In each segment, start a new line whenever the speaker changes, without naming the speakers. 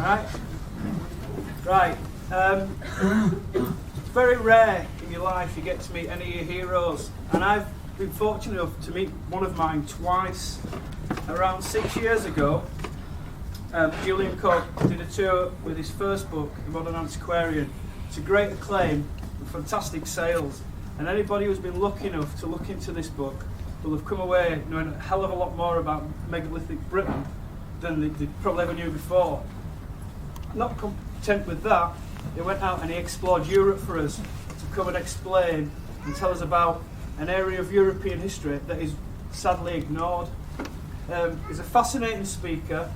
Right? Right. It's very rare in your life you get to meet any of your heroes, and I've been fortunate enough to meet one of mine twice. Around 6 years ago, Julian did a tour with his first book, The Modern Antiquarian, to great acclaim and fantastic sales. And anybody who's been lucky enough to look into this book will have come away knowing a hell of a lot more about megalithic Britain than they probably ever knew before. Not content with that, he went out and he explored Europe for us to come and explain and tell us about an area of European history that is sadly ignored. He's a fascinating speaker,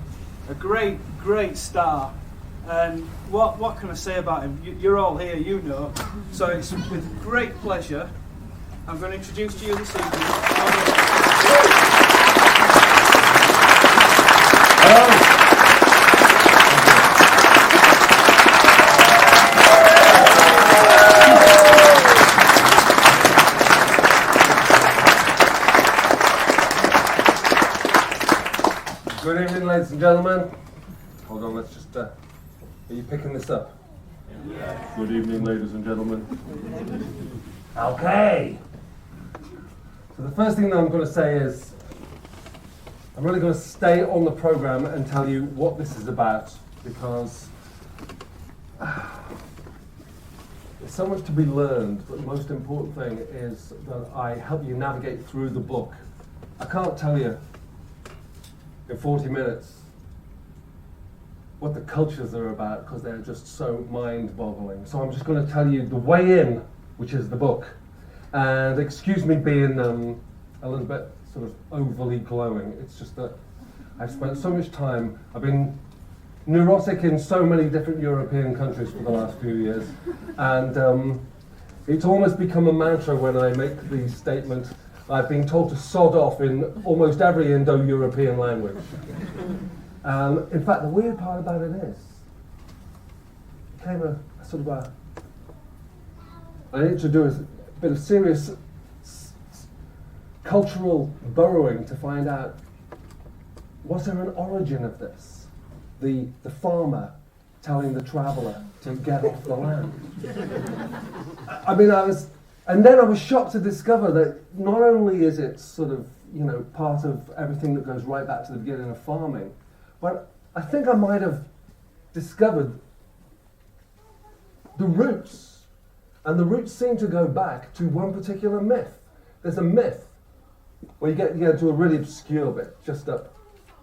a great star, and what can I say about him? You're all here, you know. So it's with great pleasure I'm going to introduce to you this evening.
Good evening, ladies and gentlemen. Hold on, let's just, are you picking this up? Yeah. Good evening, ladies and gentlemen. Okay. So the first thing that I'm going to say is, I'm really going to stay on the program and tell you what this is about, because there's so much to be learned, but the most important thing is that I help you navigate through the book. I can't tell you in 40 minutes what the cultures are about, because they're just so mind-boggling. So I'm just going to tell you the way in, which is the book. And excuse me being a little bit sort of overly glowing. It's just that I've spent so much time, I've been neurotic in so many different European countries for the last few years, and it's almost become a mantra when I make the statement, I've been told to sod off in almost every Indo-European language. In fact, the weird part about it is, it became a sort of I need to do a bit of serious cultural burrowing to find out, was there an origin of this? The farmer telling the traveller to get off the land. I mean, and then I was shocked to discover that not only is it sort of, part of everything that goes right back to the beginning of farming, but I think I might have discovered the roots. And the roots seem to go back to one particular myth. There's a myth where you get to a really obscure bit, just up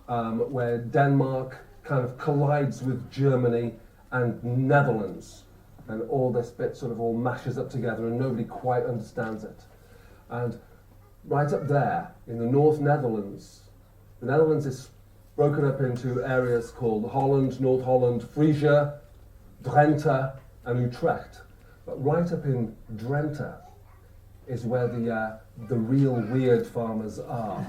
where Denmark kind of collides with Germany and Netherlands. And all this bit sort of all mashes up together and nobody quite understands it. And right up there in the North Netherlands, the Netherlands is broken up into areas called Holland, North Holland, Frisia, Drenthe and Utrecht. But right up in Drenthe is where the real weird farmers are.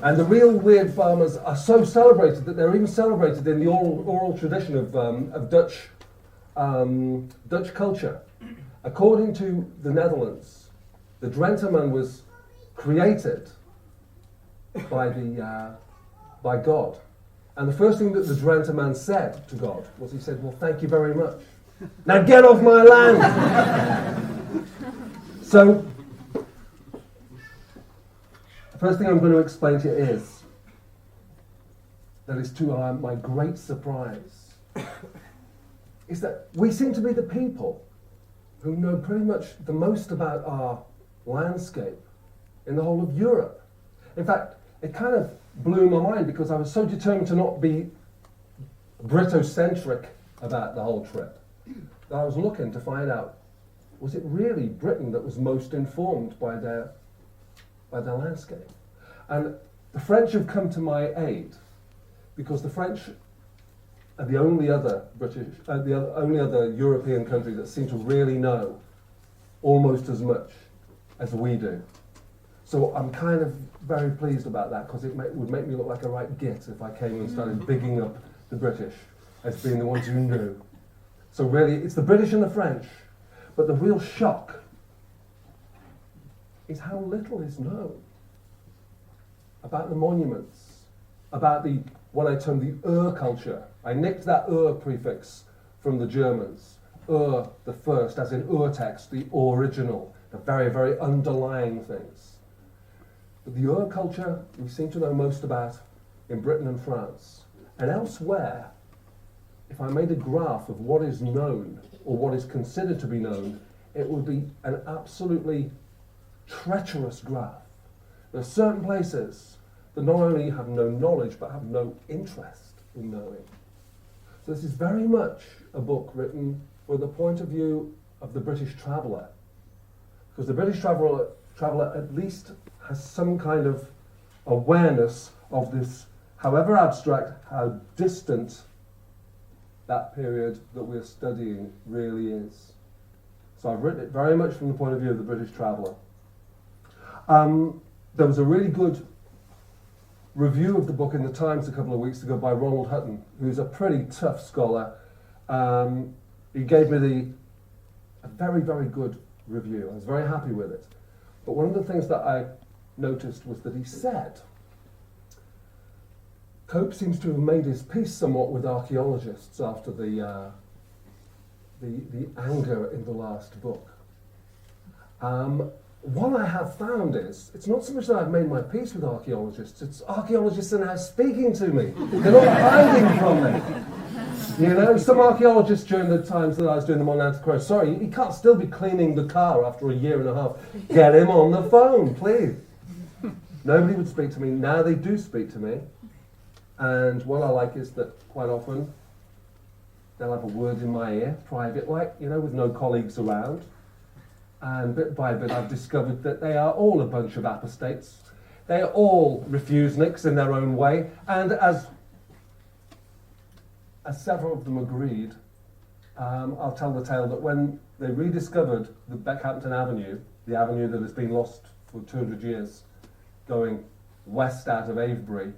And the real weird farmers are so celebrated that they're even celebrated in the oral tradition of Dutch culture. According to the Netherlands, the Drentheman was created by God. And the first thing that the Drentheman said to God was, he said, well, thank you very much. Now get off my land! So, the first thing I'm going to explain to you is that is to my great surprise, is that we seem to be the people who know pretty much the most about our landscape in the whole of Europe. In fact, it kind of blew my mind because I was so determined to not be Britocentric about the whole trip that I was looking to find out, was it really Britain that was most informed by their landscape? And the French have come to my aid, because the French are the only other only other European country that seem to really know almost as much as we do. So I'm kind of very pleased about that, because it would make me look like a right git if I came and started bigging up the British as being the ones who knew. So really, it's the British and the French. But the real shock is how little is known about the monuments, about the what I term the culture. I nicked that prefix from the Germans. The first, as in urtext, the original, the very, very underlying things. But the culture we seem to know most about in Britain and France. And elsewhere, if I made a graph of what is known, or what is considered to be known, it would be an absolutely treacherous graph. There are certain places that not only have no knowledge, but have no interest in knowing. So this is very much a book written from the point of view of the British traveller. Because the British traveller at least has some kind of awareness of this, however abstract, how distant that period that we're studying really is. So I've written it very much from the point of view of the British traveller. There was a really good review of the book in the Times a couple of weeks ago by Ronald Hutton, who's a pretty tough scholar. He gave me a very, very good review. I was very happy with it. But one of the things that I noticed was that he said, Cope seems to have made his peace somewhat with archaeologists after the anger in the last book. What I have found is, it's not so much that I've made my peace with archaeologists, it's archaeologists are now speaking to me. They're not hiding from me. You know, some archaeologists during the times that I was doing the Monoliths Crow, sorry, he can't still be cleaning the car after a year and a half. Get him on the phone, please. Nobody would speak to me. Now they do speak to me. And what I like is that quite often they'll have a word in my ear, private like, you know, with no colleagues around. And bit by bit I've discovered that they are all a bunch of apostates. They are all refuseniks in their own way. And as several of them agreed, I'll tell the tale that when they rediscovered the Beckhampton Avenue, the avenue that has been lost for 200 years, going west out of Avebury,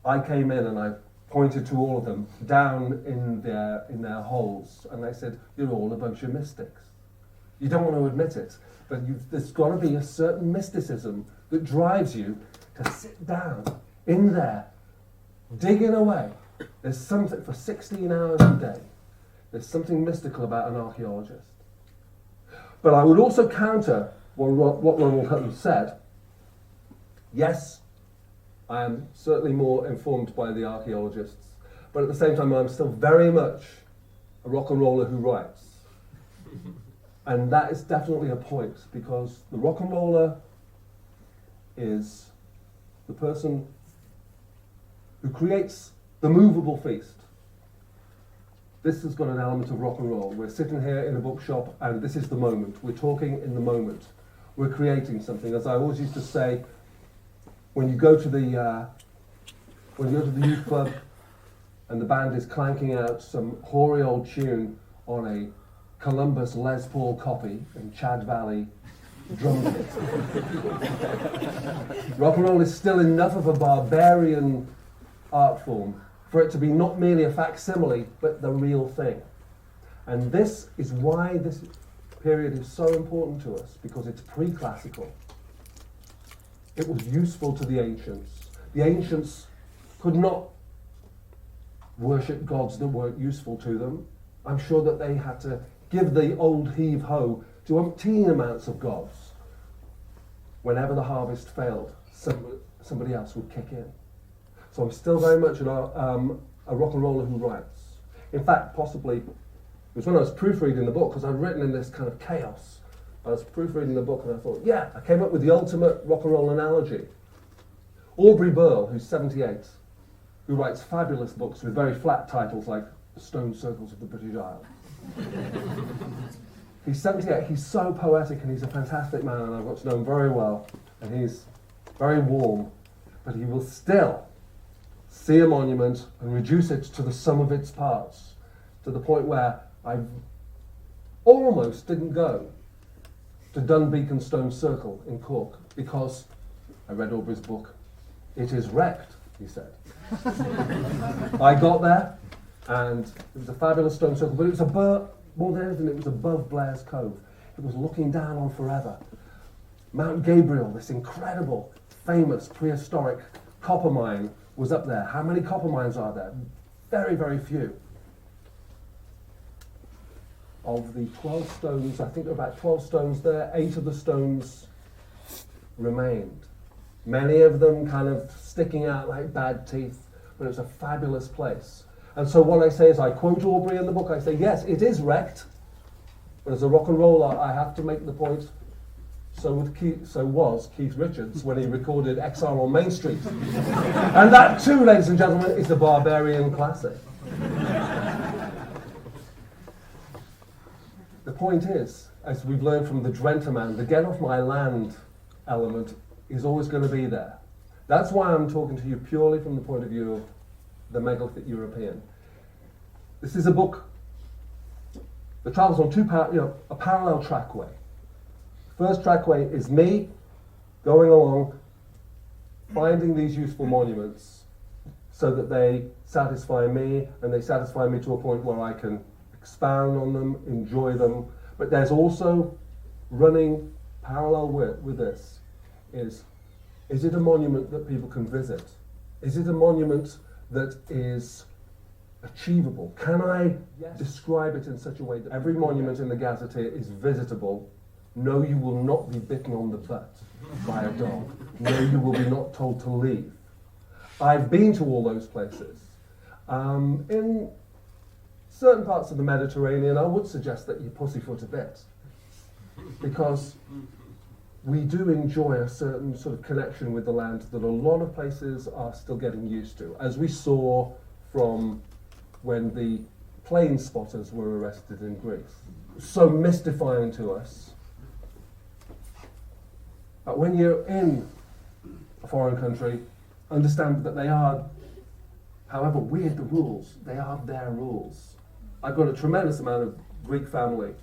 I came in and I pointed to all of them down in their holes, and they said, "You're all a bunch of mystics." You don't want to admit it, but there's got to be a certain mysticism that drives you to sit down in there, digging away. There's something for 16 hours a day. There's something mystical about an archaeologist. But I would also counter what Ronald Hutton said. Yes, I am certainly more informed by the archaeologists, but at the same time I'm still very much a rock and roller who writes. And that is definitely a point, because the rock and roller is the person who creates the movable feast. This has got an element of rock and roll. We're sitting here in a bookshop and this is the moment. We're talking in the moment. We're creating something. As I always used to say, when you go to the youth club and the band is clanking out some hoary old tune on a Columbus Les Paul copy in Chad Valley drum kit. Rock and roll is still enough of a barbarian art form for it to be not merely a facsimile, but the real thing. And this is why this period is so important to us, because it's pre-classical. It was useful to the ancients. The ancients could not worship gods that weren't useful to them. I'm sure that they had to give the old heave-ho to umpteen amounts of gods. Whenever the harvest failed, somebody else would kick in. So I'm still very much a rock and roller who writes. In fact, possibly, it was when I was proofreading the book, because I'd written in this kind of chaos. I was proofreading the book and I thought, yeah, I came up with the ultimate rock and roll analogy. Aubrey Burl, who's 78, who writes fabulous books with very flat titles like The Stone Circles of the British Isles. He's 78, he's so poetic and he's a fantastic man, and I've got to know him very well, and he's very warm, but he will still see a monument and reduce it to the sum of its parts, to the point where I almost didn't go to Dunbeacon Stone Circle in Cork, because I read Aubrey's book. It is wrecked, he said. I got there, and it was a fabulous stone circle, but it was more than anything, it was above Blair's Cove. It was looking down on forever. Mount Gabriel, this incredible, famous, prehistoric copper mine was up there. How many copper mines are there? Very, very few. Of the 12 stones, I think there were about 12 stones there, 8 of the stones remained. Many of them kind of sticking out like bad teeth, but it was a fabulous place. And so what I say is, I quote Aubrey in the book, I say, yes, it is wrecked, but as a rock and roller, I have to make the point, so was Keith Richards when he recorded XR on Main Street. And that too, ladies and gentlemen, is a Barbarian classic. The point is, as we've learned from the Drenthe Man, the get off my land element is always going to be there. That's why I'm talking to you purely from the point of view of the Megalithic European. This is a book that travels on a parallel trackway. First trackway is me going along, finding these useful monuments so that they satisfy me, and they satisfy me to a point where I can expound on them, enjoy them. But there's also running parallel with this is it a monument that people can visit? Is it a monument that is achievable? Can I describe it in such a way that every monument in the Gazetteer is visitable? No, you will not be bitten on the butt by a dog. No, you will be not told to leave. I've been to all those places. In certain parts of the Mediterranean, I would suggest that you pussyfoot a bit, because we do enjoy a certain sort of connection with the land that a lot of places are still getting used to, as we saw from when the plane spotters were arrested in Greece. So mystifying to us. But when you're in a foreign country, understand that they are, however weird the rules, they are their rules. I've got a tremendous amount of Greek family,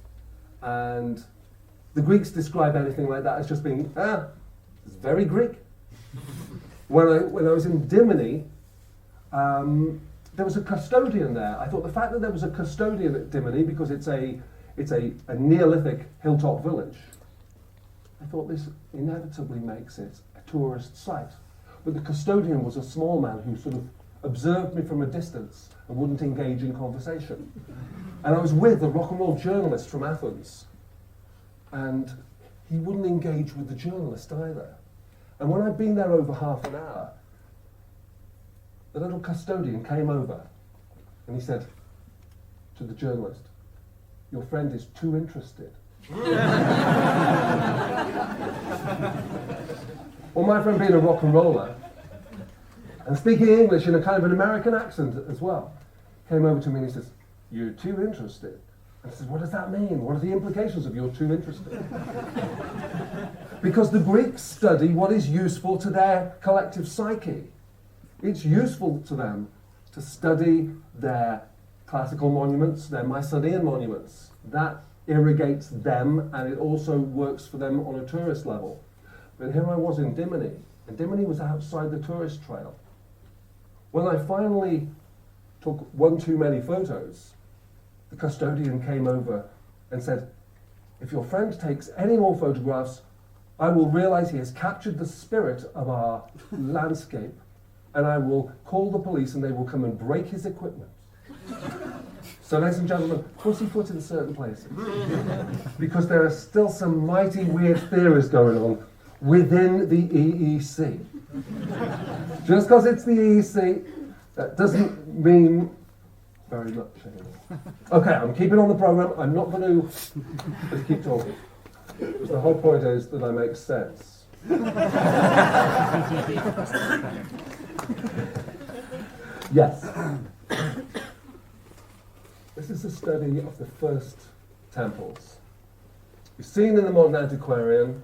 and the Greeks describe anything like that as just being, it's very Greek. When I was in Dimini, there was a custodian there. I thought the fact that there was a custodian at Dimini, because it's a Neolithic hilltop village, I thought this inevitably makes it a tourist site. But the custodian was a small man who sort of observed me from a distance and wouldn't engage in conversation. And I was with a rock and roll journalist from Athens, and he wouldn't engage with the journalist either. And when I'd been there over half an hour, the little custodian came over and he said to the journalist, "Your friend is too interested." Well, my friend, being a rock and roller and speaking English in a kind of an American accent as well, came over to me and he says, "You're too interested." And I said, "What does that mean? What are the implications of you're too interested?" Because the Greeks study what is useful to their collective psyche. It's useful to them to study their classical monuments, their Mycenaean monuments. That irrigates them, and it also works for them on a tourist level. But here I was in Dimini, and Dimini was outside the tourist trail. When I finally took one too many photos, the custodian came over and said, "If your friend takes any more photographs, I will realize he has captured the spirit of our landscape, and I will call the police and they will come and break his equipment." So, ladies and gentlemen, pussyfoot in certain places, because there are still some mighty weird theories going on within the EEC. Just because it's the EEC, that doesn't mean very much anymore. Okay, I'm keeping on the program. I'm not going to just keep talking. Because the whole point is that I make sense. Yes. This is a study of the first temples. We've seen in the modern antiquarian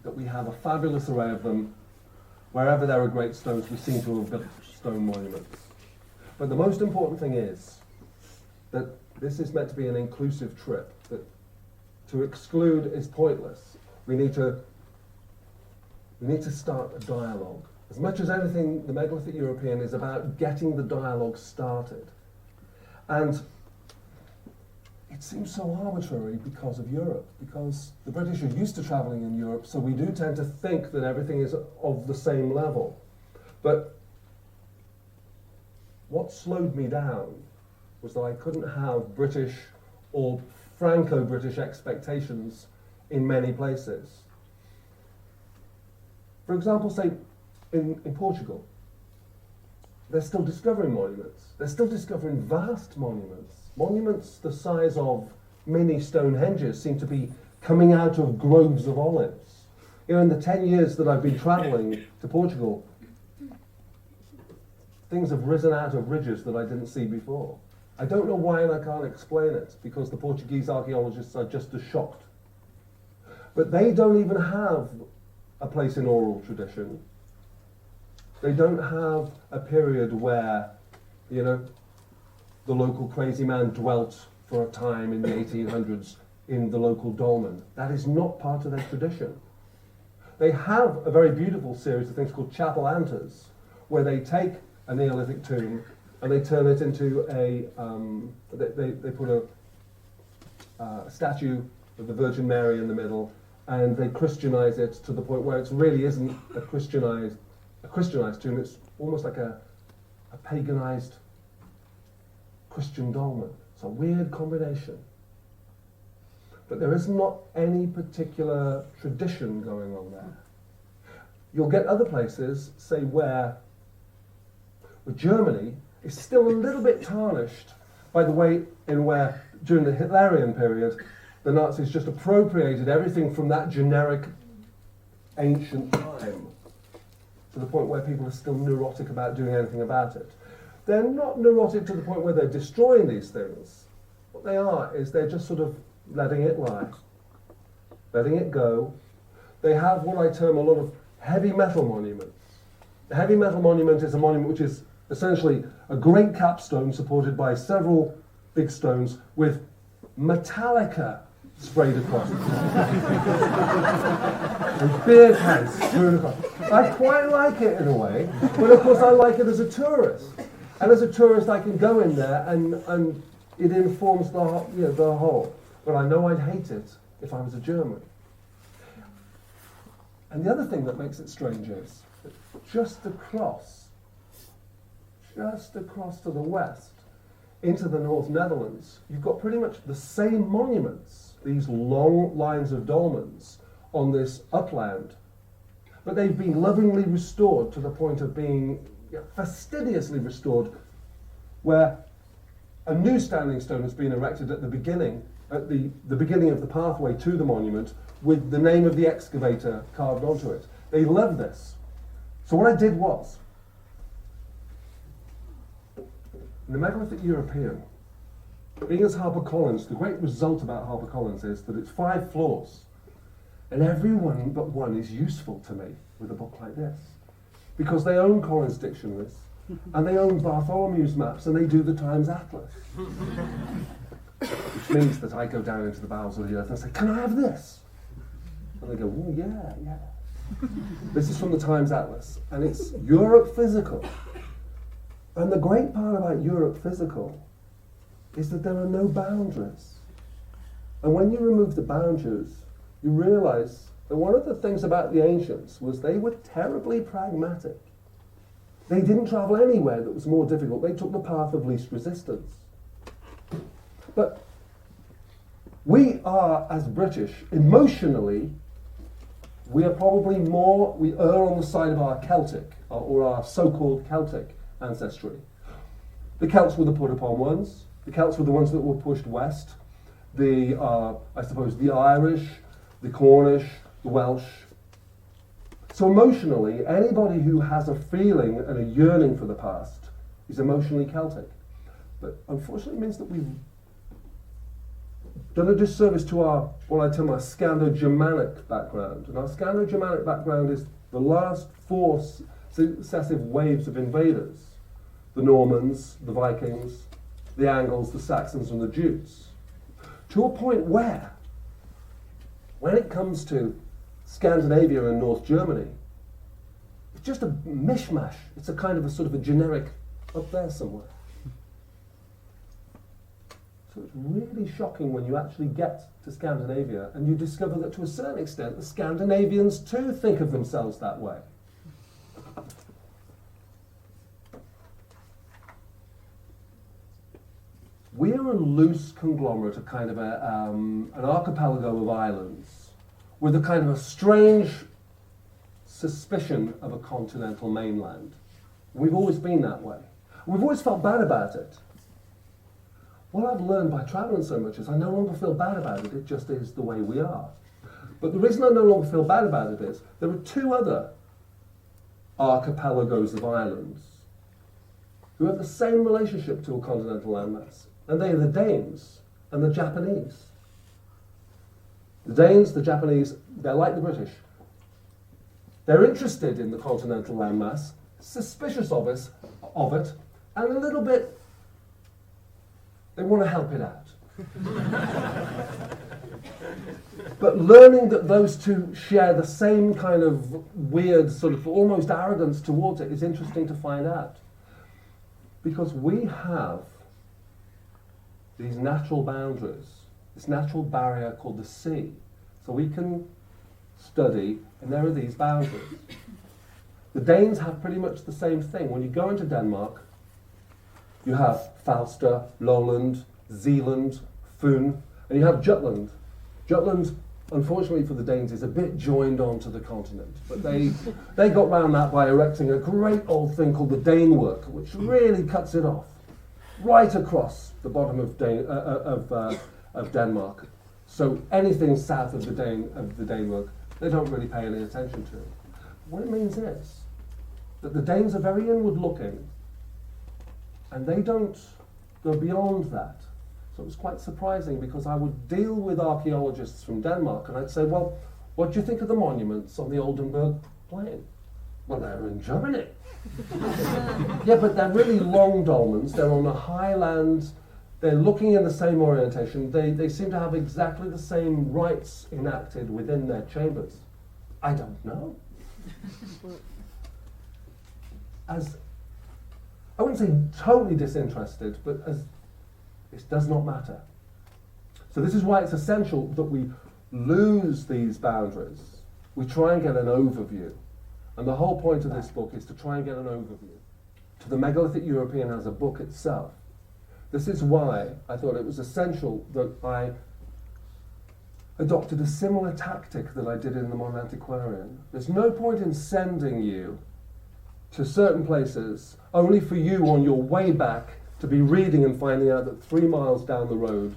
that we have a fabulous array of them. Wherever there are great stones, we seem to have built stone monuments. But the most important thing is that this is meant to be an inclusive trip, that to exclude is pointless. We need to start a dialogue. As much as anything, the Megalithic European is about getting the dialogue started. And it seems so arbitrary because of Europe, because the British are used to travelling in Europe, so we do tend to think that everything is of the same level. But what slowed me down was that I couldn't have British or Franco-British expectations in many places. For example, say in Portugal, they're still discovering monuments. They're still discovering vast monuments. Monuments the size of mini Stonehenges seem to be coming out of groves of olives. You know, in the 10 years that I've been travelling to Portugal, things have risen out of ridges that I didn't see before. I don't know why, and I can't explain it, because the Portuguese archaeologists are just as shocked. But they don't even have a place in oral tradition. They don't have a period where, you know, the local crazy man dwelt for a time in the 1800s in the local dolmen. That is not part of their tradition. They have a very beautiful series of things called chapel antas, where they take a Neolithic tomb and they turn it into a, they put a statue of the Virgin Mary in the middle, and they Christianize it to the point where it really isn't a Christianized tomb. It's almost like a paganized Christian dolmen. It's a weird combination. But there is not any particular tradition going on there. You'll get other places, say where Germany is still a little bit tarnished by the way in where, during the Hitlerian period, the Nazis just appropriated everything from that generic ancient time to the point where people are still neurotic about doing anything about it. They're not neurotic to the point where they're destroying these things. What they are is they're just sort of letting it lie, letting it go. They have what I term a lot of heavy metal monuments. A heavy metal monument is a monument which is essentially a great capstone supported by several big stones with Metallica sprayed across it. And beer cans strewn across. I quite like it in a way, but of course I like it as a tourist. And as a tourist I can go in there and it informs the whole. But I know I'd hate it if I was a German. And the other thing that makes it strange is that just across to the west, into the North Netherlands, you've got pretty much the same monuments, these long lines of dolmens on this upland, but they've been lovingly restored to the point of being fastidiously restored, where a new standing stone has been erected at the beginning of the pathway to the monument with the name of the excavator carved onto it. They love this. So what I did was, in the Megalithic European, being as HarperCollins, the great result about HarperCollins is that it's 5 floors, and every one but one is useful to me with a book like this, because they own Collins dictionaries, and they own Bartholomew's maps, and they do the Times Atlas. Which means that I go down into the bowels of the earth and say, can I have this? And they go, oh yeah. This is from the Times Atlas, and it's Europe Physical. And the great part about Europe Physical is that there are no boundaries. And when you remove the boundaries, you realize that one of the things about the ancients was they were terribly pragmatic. They didn't travel anywhere that was more difficult. They took the path of least resistance. But we are, as British, emotionally, we are probably we err on the side of our Celtic, or our so-called Celtic ancestry. The Celts were the put-upon ones. The Celts were the ones that were pushed west. I suppose the Irish, the Cornish, the Welsh. So emotionally, anybody who has a feeling and a yearning for the past is emotionally Celtic. But unfortunately it means that we've done a disservice to our, what I term our Scando-Germanic background. And our Scando-Germanic background is the last 4 successive waves of invaders. The Normans, the Vikings, the Angles, the Saxons, and the Jutes. To a point where, when it comes to Scandinavia and North Germany, it's just a mishmash. It's a kind of a sort of a generic up there somewhere. So it's really shocking when you actually get to Scandinavia and you discover that to a certain extent the Scandinavians too think of themselves that way. we're a loose conglomerate, a kind of an archipelago of islands with a kind of a strange suspicion of a continental mainland. We've always been that way. We've always felt bad about it. What I've learned by traveling so much is I no longer feel bad about it, it just is the way we are. But the reason I no longer feel bad about it is there are two other archipelagos of islands who have the same relationship to a continental landmass, and they are the Danes and the Japanese. The Danes, the Japanese, they're like the British. They're interested in the continental landmass, suspicious of it, and a little bit, they want to help it out. But learning that those two share the same kind of weird, sort of almost arrogance towards it is interesting to find out. Because we have these natural boundaries, this natural barrier called the sea. So we can study, and there are these boundaries. The Danes have pretty much the same thing. When you go into Denmark, you have Falster, Lolland, Zealand, Fyn, and you have Jutland. Jutland, unfortunately for the Danes, is a bit joined onto the continent. But they got round that by erecting a great old thing called the Danework, which really cuts it off, right across the bottom of Denmark. So anything south of the Danework, they don't really pay any attention to. What it means is that the Danes are very inward-looking, and they don't go beyond that. So it was quite surprising because I would deal with archaeologists from Denmark and I'd say, well, what do you think of the monuments on the Oldenburg Plain? Well, they're in Germany. Yeah, but they're really long dolmens. They're on a highland. They're looking in the same orientation. They seem to have exactly the same rites enacted within their chambers. I don't know. As I wouldn't say totally disinterested, but as it does not matter. So this is why it's essential that we lose these boundaries. We try and get an overview. And the whole point of this book is to try and get an overview. To the Megalithic European as a book itself. This is why I thought it was essential that I adopted a similar tactic that I did in the Modern Antiquarian. There's no point in sending you to certain places only for you on your way back to be reading and finding out that 3 miles down the road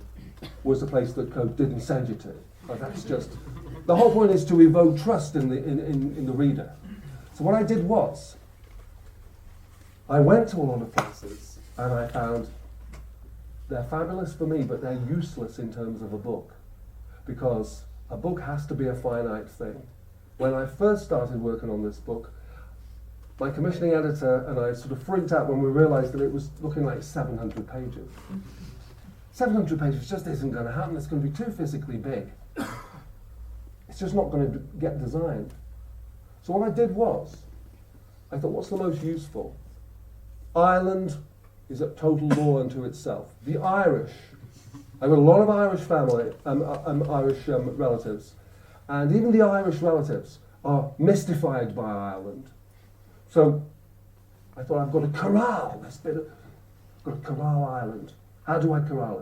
was the place that Cope didn't send you to. Like that's just the whole point is to evoke trust in the reader. So what I did was I went to a lot of places and I found they're fabulous for me, but they're useless in terms of a book, because a book has to be a finite thing. When I first started working on this book, my commissioning editor and I sort of freaked out when we realised that it was looking like 700 pages. 700 pages just isn't going to happen. It's going to be too physically big. It's just not going to get designed. So what I did was, I thought, what's the most useful? Ireland is a total law unto itself. The Irish, I've got a lot of Irish family, Irish relatives, and even the Irish relatives are mystified by Ireland. So I thought, I've got to corral this bit of, I've got to corral Ireland. How do I corral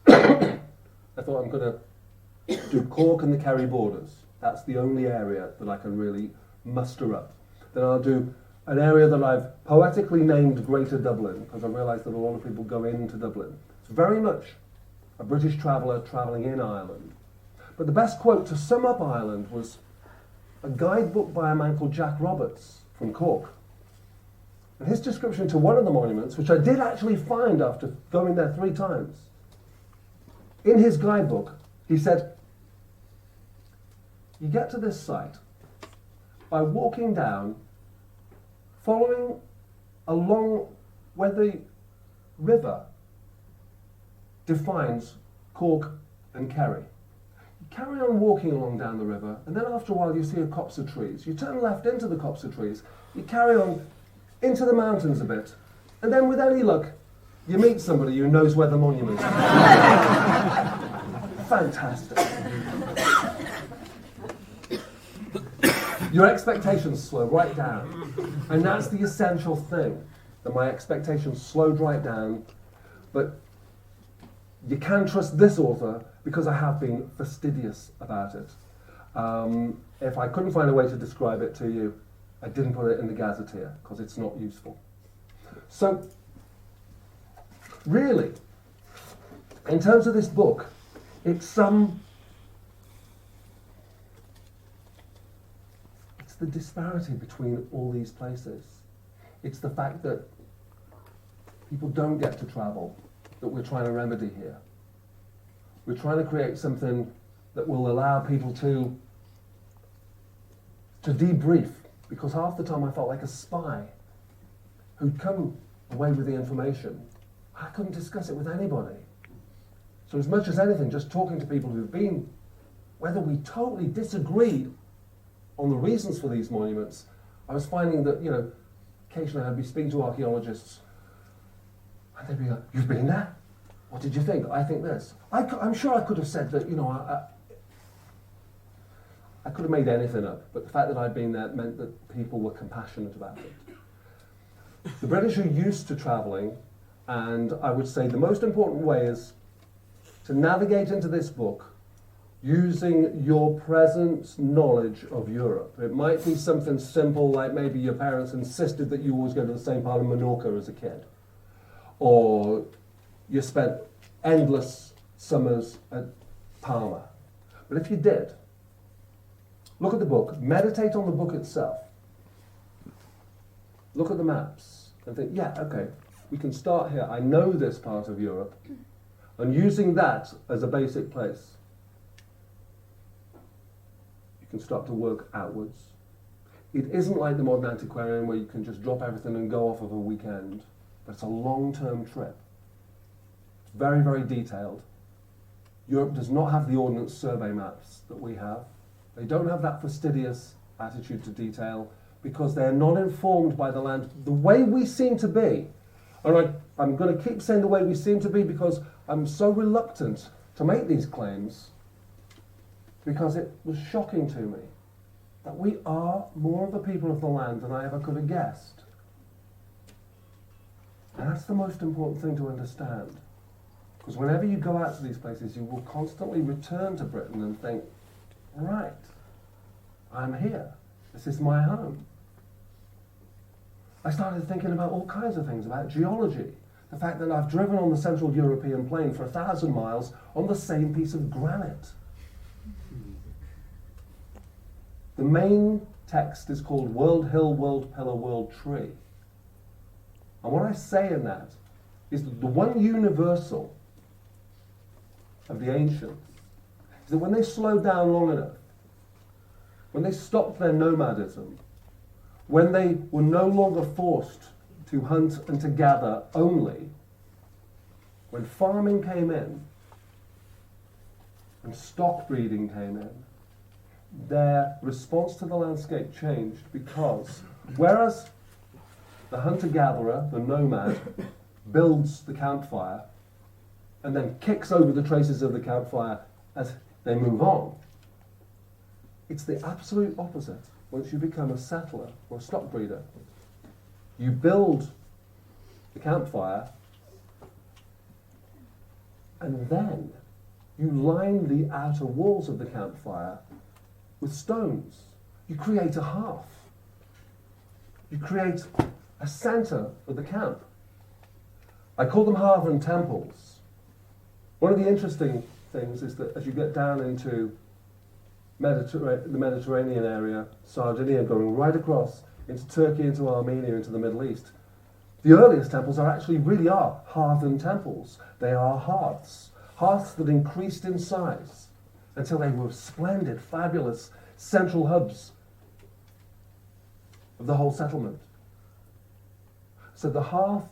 it? I thought, I'm going to do Cork and the Kerry borders. That's the only area that I can really muster up. Then I'll do an area that I've poetically named Greater Dublin, because I realised that a lot of people go into Dublin. It's very much a British traveller travelling in Ireland. But the best quote to sum up Ireland was a guidebook by a man called Jack Roberts from Cork. And his description to one of the monuments, which I did actually find after going there 3 times, in his guidebook, he said, you get to this site by walking down, following along where the river defines Cork and Kerry. You carry on walking along down the river, and then after a while you see a copse of trees. You turn left into the copse of trees, you carry on into the mountains a bit, and then with any luck, you meet somebody who knows where the monument is. Fantastic. Your expectations slow right down. And that's the essential thing, that my expectations slowed right down. But you can trust this author because I have been fastidious about it. If I couldn't find a way to describe it to you, I didn't put it in the gazetteer because it's not useful. So, really, in terms of this book, it's the disparity between all these places. It's the fact that people don't get to travel that we're trying to remedy here. We're trying to create something that will allow people to debrief, because half the time I felt like a spy who'd come away with the information. I couldn't discuss it with anybody. So as much as anything, just talking to people who've been, whether we totally disagreed on the reasons for these monuments, I was finding that, occasionally I'd be speaking to archaeologists and they'd be like, "You've been there? What did you think?" "I think this." I'm sure I could have said that, I could have made anything up, but the fact that I'd been there meant that people were compassionate about it. The British are used to travelling, and I would say the most important way is to navigate into this book using your present knowledge of Europe. It might be something simple, like maybe your parents insisted that you always go to the same part of Menorca as a kid, or you spent endless summers at Palma. But if you did, look at the book, meditate on the book itself, look at the maps, and think, yeah, okay, we can start here. I know this part of Europe, and using that as a basic place, you can start to work outwards. It isn't like the modern antiquarian where you can just drop everything and go off of a weekend, but it's a long-term trip. It's very, very detailed. Europe does not have the Ordnance Survey maps that we have. They don't have that fastidious attitude to detail because they're not informed by the land the way we seem to be. And I'm going to keep saying the way we seem to be because I'm so reluctant to make these claims, because it was shocking to me that we are more of the people of the land than I ever could have guessed. And that's the most important thing to understand. Because whenever you go out to these places, you will constantly return to Britain and think, right, I'm here. This is my home. I started thinking about all kinds of things, about geology. The fact that I've driven on the Central European plain for 1,000 miles on the same piece of granite. The main text is called World Hill, World Pillar, World Tree. And what I say in that is that the one universal of the ancients is that when they slowed down long enough, when they stopped their nomadism, when they were no longer forced to hunt and to gather only, when farming came in and stock breeding came in, their response to the landscape changed, because whereas the hunter-gatherer, the nomad, builds the campfire and then kicks over the traces of the campfire as they move on, it's the absolute opposite. Once you become a settler or a stock breeder, you build the campfire and then you line the outer walls of the campfire with stones. You create a hearth. You create a center for the camp. I call them hearthen temples. One of the interesting things is that as you get down into the Mediterranean area, Sardinian, going right across into Turkey, into Armenia, into the Middle East, the earliest temples really are hearthen temples. They are hearths that increased in size until they were splendid, fabulous central hubs of the whole settlement. So the hearth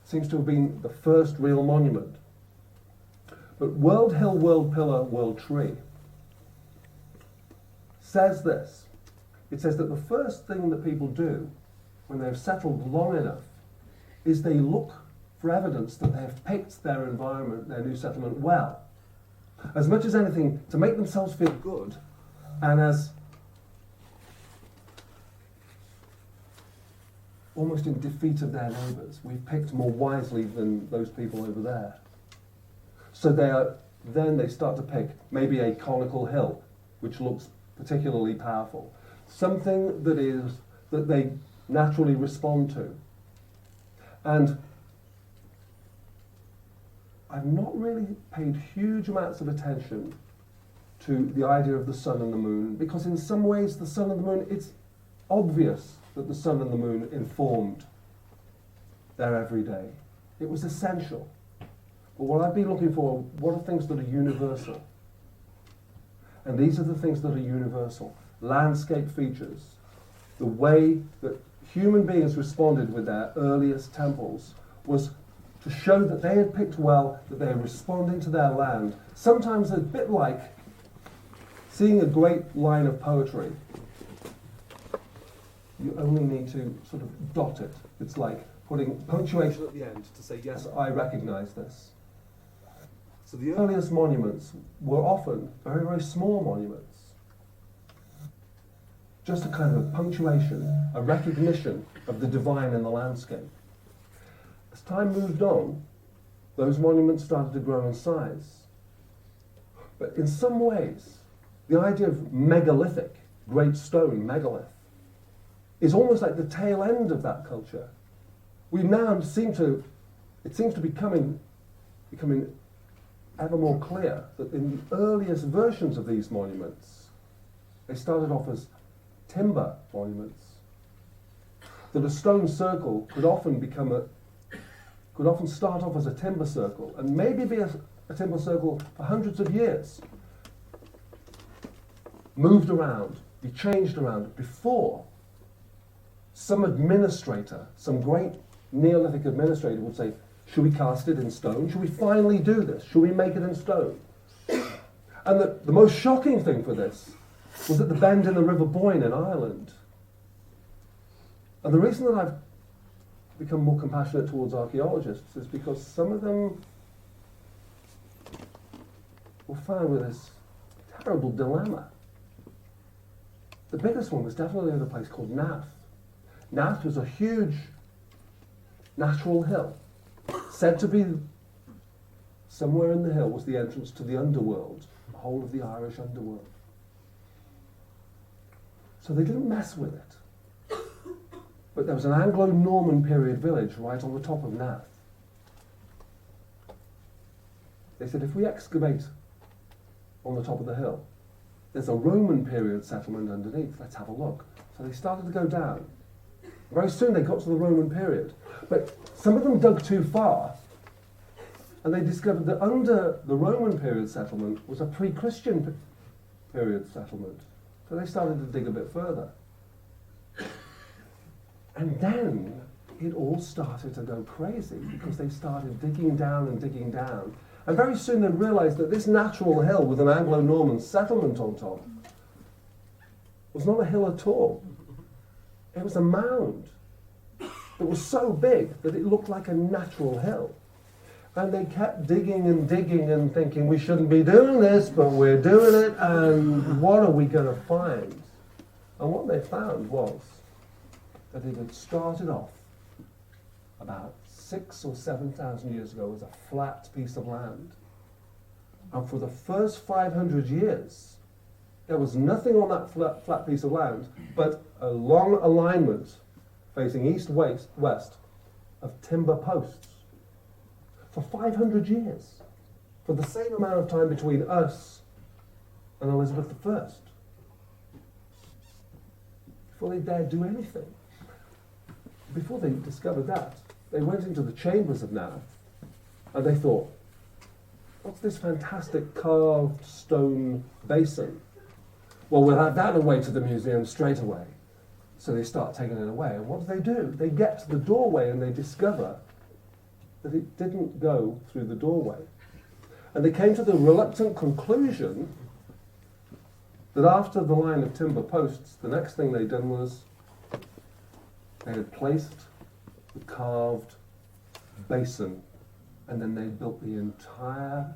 seems to have been the first real monument. But World Hill, World Pillar, World Tree says this. It says that the first thing that people do when they've settled long enough is they look for evidence that they've picked their environment, their new settlement, well. As much as anything, to make themselves feel good, and as almost in defeat of their neighbours. We've picked more wisely than those people over there. So then they start to pick maybe a conical hill, which looks particularly powerful. Something that they naturally respond to. And I've not really paid huge amounts of attention to the idea of the sun and the moon, because in some ways the sun and the moon, it's obvious that the sun and the moon informed their everyday. It was essential. But what I've been looking for, what are things that are universal? And these are the things that are universal. Landscape features, the way that human beings responded with their earliest temples was to show that they had picked well, that they were responding to their land. Sometimes a bit like seeing a great line of poetry. You only need to sort of dot it. It's like putting punctuation at the end to say, yes, I recognize this. So the earliest monuments were often very, very small monuments. Just a kind of punctuation, a recognition of the divine in the landscape. As time moved on, those monuments started to grow in size. But in some ways, the idea of megalithic, great stone, megalith, is almost like the tail end of that culture. We now it seems to be becoming ever more clear that in the earliest versions of these monuments, they started off as timber monuments. That a stone circle could often start off as a timber circle and maybe be a timber circle for hundreds of years. Moved around, be changed around before some administrator, some great Neolithic administrator would say, should we cast it in stone? Should we finally do this? Should we make it in stone? And the most shocking thing for this was at the bend in the River Boyne in Ireland. And the reason that I've become more compassionate towards archaeologists is because some of them were found with this terrible dilemma. The biggest one was definitely at a place called Nath. Nath was a huge natural hill, said to be somewhere in the hill was the entrance to the underworld, the whole of the Irish underworld. So they didn't mess with it. But there was an Anglo-Norman period village right on the top of Nath. They said, if we excavate on the top of the hill, there's a Roman period settlement underneath, let's have a look. So they started to go down. Very soon they got to the Roman period. But some of them dug too far, and they discovered that under the Roman period settlement was a pre-Christian period settlement. So they started to dig a bit further. And then it all started to go crazy because they started digging down and digging down. And very soon they realized that this natural hill with an Anglo-Norman settlement on top was not a hill at all. It was a mound that was so big that it looked like a natural hill. And they kept digging and digging and thinking, we shouldn't be doing this, but we're doing it, and what are we going to find? And what they found was that it had started off about 6,000 or 7,000 years ago as a flat piece of land. And for the first 500 years, there was nothing on that flat piece of land but a long alignment facing east-west of timber posts. For 500 years, for the same amount of time between us and Elizabeth I, before they dared do anything. Before they discovered that, they went into the chambers of Nath and they thought, what's this fantastic carved stone basin? Well, we'll have that away to the museum straight away. So they start taking it away. And what do? They get to the doorway and they discover that it didn't go through the doorway. And they came to the reluctant conclusion that after the line of timber posts, the next thing they'd done was they had placed the carved basin, and then they built the entire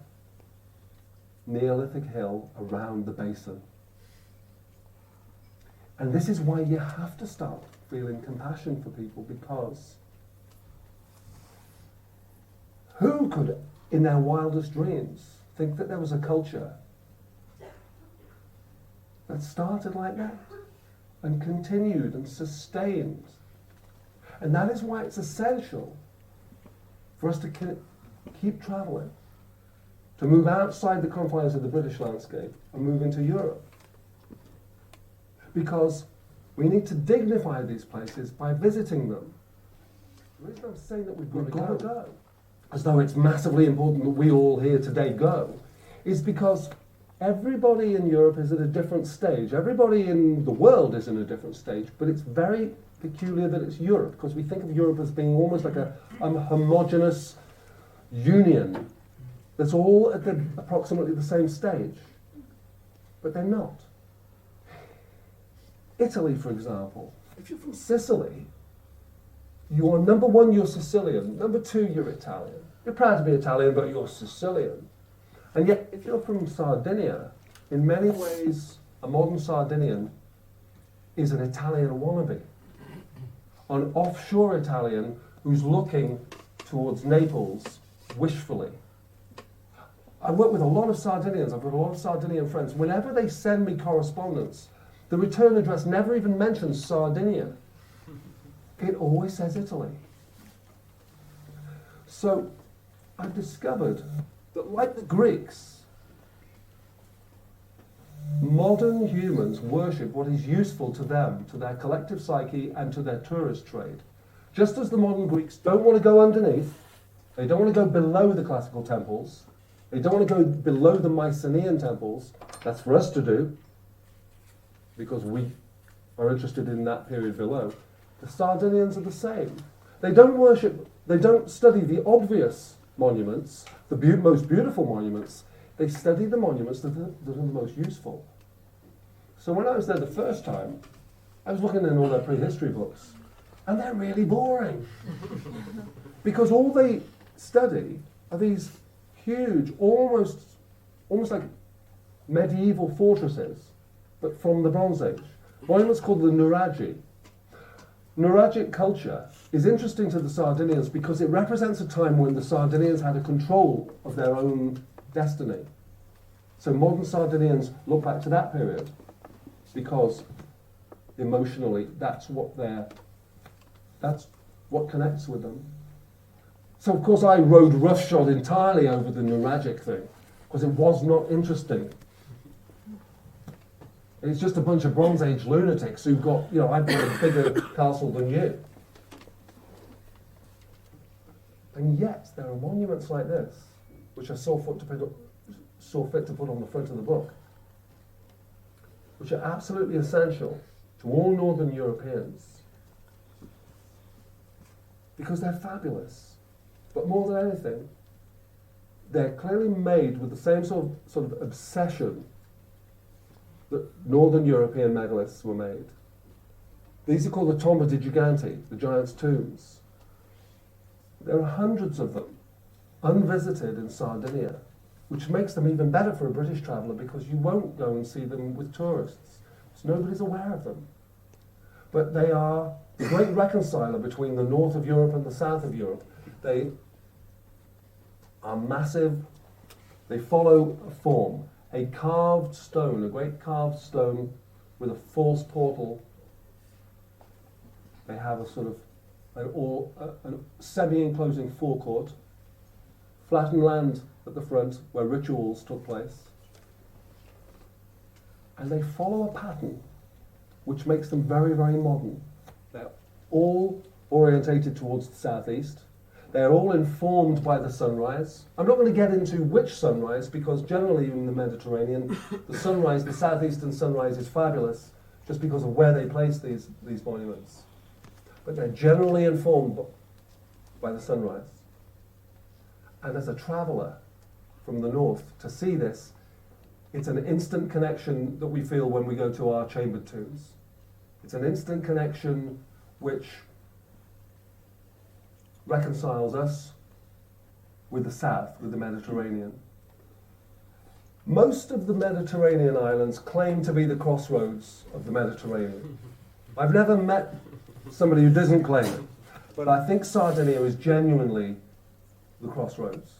Neolithic hill around the basin. And this is why you have to start feeling compassion for people, because who could in their wildest dreams, think that there was a culture that started like that and continued and sustained. And that is why it's essential for us to keep travelling, to move outside the confines of the British landscape and move into Europe. Because we need to dignify these places by visiting them. The reason I'm saying that we've got to go, as though it's massively important that we all here today go, is because everybody in Europe is at a different stage. Everybody in the world is in a different stage, but it's very peculiar that it's Europe, because we think of Europe as being almost like a homogeneous union that's all at approximately the same stage. But they're not. Italy, for example, if you're from Sicily, you are, number one, you're Sicilian. Number two, you're Italian. You're proud to be Italian, but you're Sicilian. And yet, if you're from Sardinia, in many ways, a modern Sardinian is an Italian wannabe. An offshore Italian who's looking towards Naples wishfully. I work with a lot of Sardinians. I've got a lot of Sardinian friends. Whenever they send me correspondence, the return address never even mentions Sardinia. It always says Italy. So I've discovered that, like the Greeks, modern humans worship what is useful to them, to their collective psyche and to their tourist trade. Just as the modern Greeks don't want to go underneath, they don't want to go below the classical temples, they don't want to go below the Mycenaean temples. That's for us to do, because we are interested in that period below. The Sardinians are the same. They don't study the obvious monuments, the most beautiful monuments. They study the monuments that are the most useful. So when I was there the first time, I was looking in all their prehistory books, and they're really boring. Because all they study are these huge, almost like medieval fortresses, but from the Bronze Age. Monuments called the Nuraghi. Nuragic culture is interesting to the Sardinians because it represents a time when the Sardinians had a control of their own destiny. So modern Sardinians look back to that period because emotionally that's what connects with them. So of course I rode roughshod entirely over the Nuragic thing because it was not interesting. It's just a bunch of Bronze Age lunatics who've got, I've got a bigger castle than you. And yet, there are monuments like this, which I saw fit to put on the front of the book, which are absolutely essential to all Northern Europeans, because they're fabulous. But more than anything, they're clearly made with the same sort of obsession that Northern European megaliths were made. These are called the Tomba di Giganti, the giants' tombs. There are hundreds of them, unvisited in Sardinia, which makes them even better for a British traveller because you won't go and see them with tourists. So nobody's aware of them. But they are the great reconciler between the north of Europe and the south of Europe. They are massive. They follow a form. A carved stone, a great carved stone with a false portal. They have a semi-enclosing forecourt, flattened land at the front where rituals took place. And they follow a pattern which makes them very, very modern. They're all orientated towards the southeast. They're all informed by the sunrise. I'm not going to get into which sunrise because generally in the Mediterranean, the southeastern sunrise is fabulous just because of where they place these monuments. But they're generally informed by the sunrise. And as a traveller from the north, to see this, it's an instant connection that we feel when we go to our chambered tombs. It's an instant connection which reconciles us with the south, with the Mediterranean. Most of the Mediterranean islands claim to be the crossroads of the Mediterranean. I've never met somebody who doesn't claim it, but I think Sardinia is genuinely the crossroads.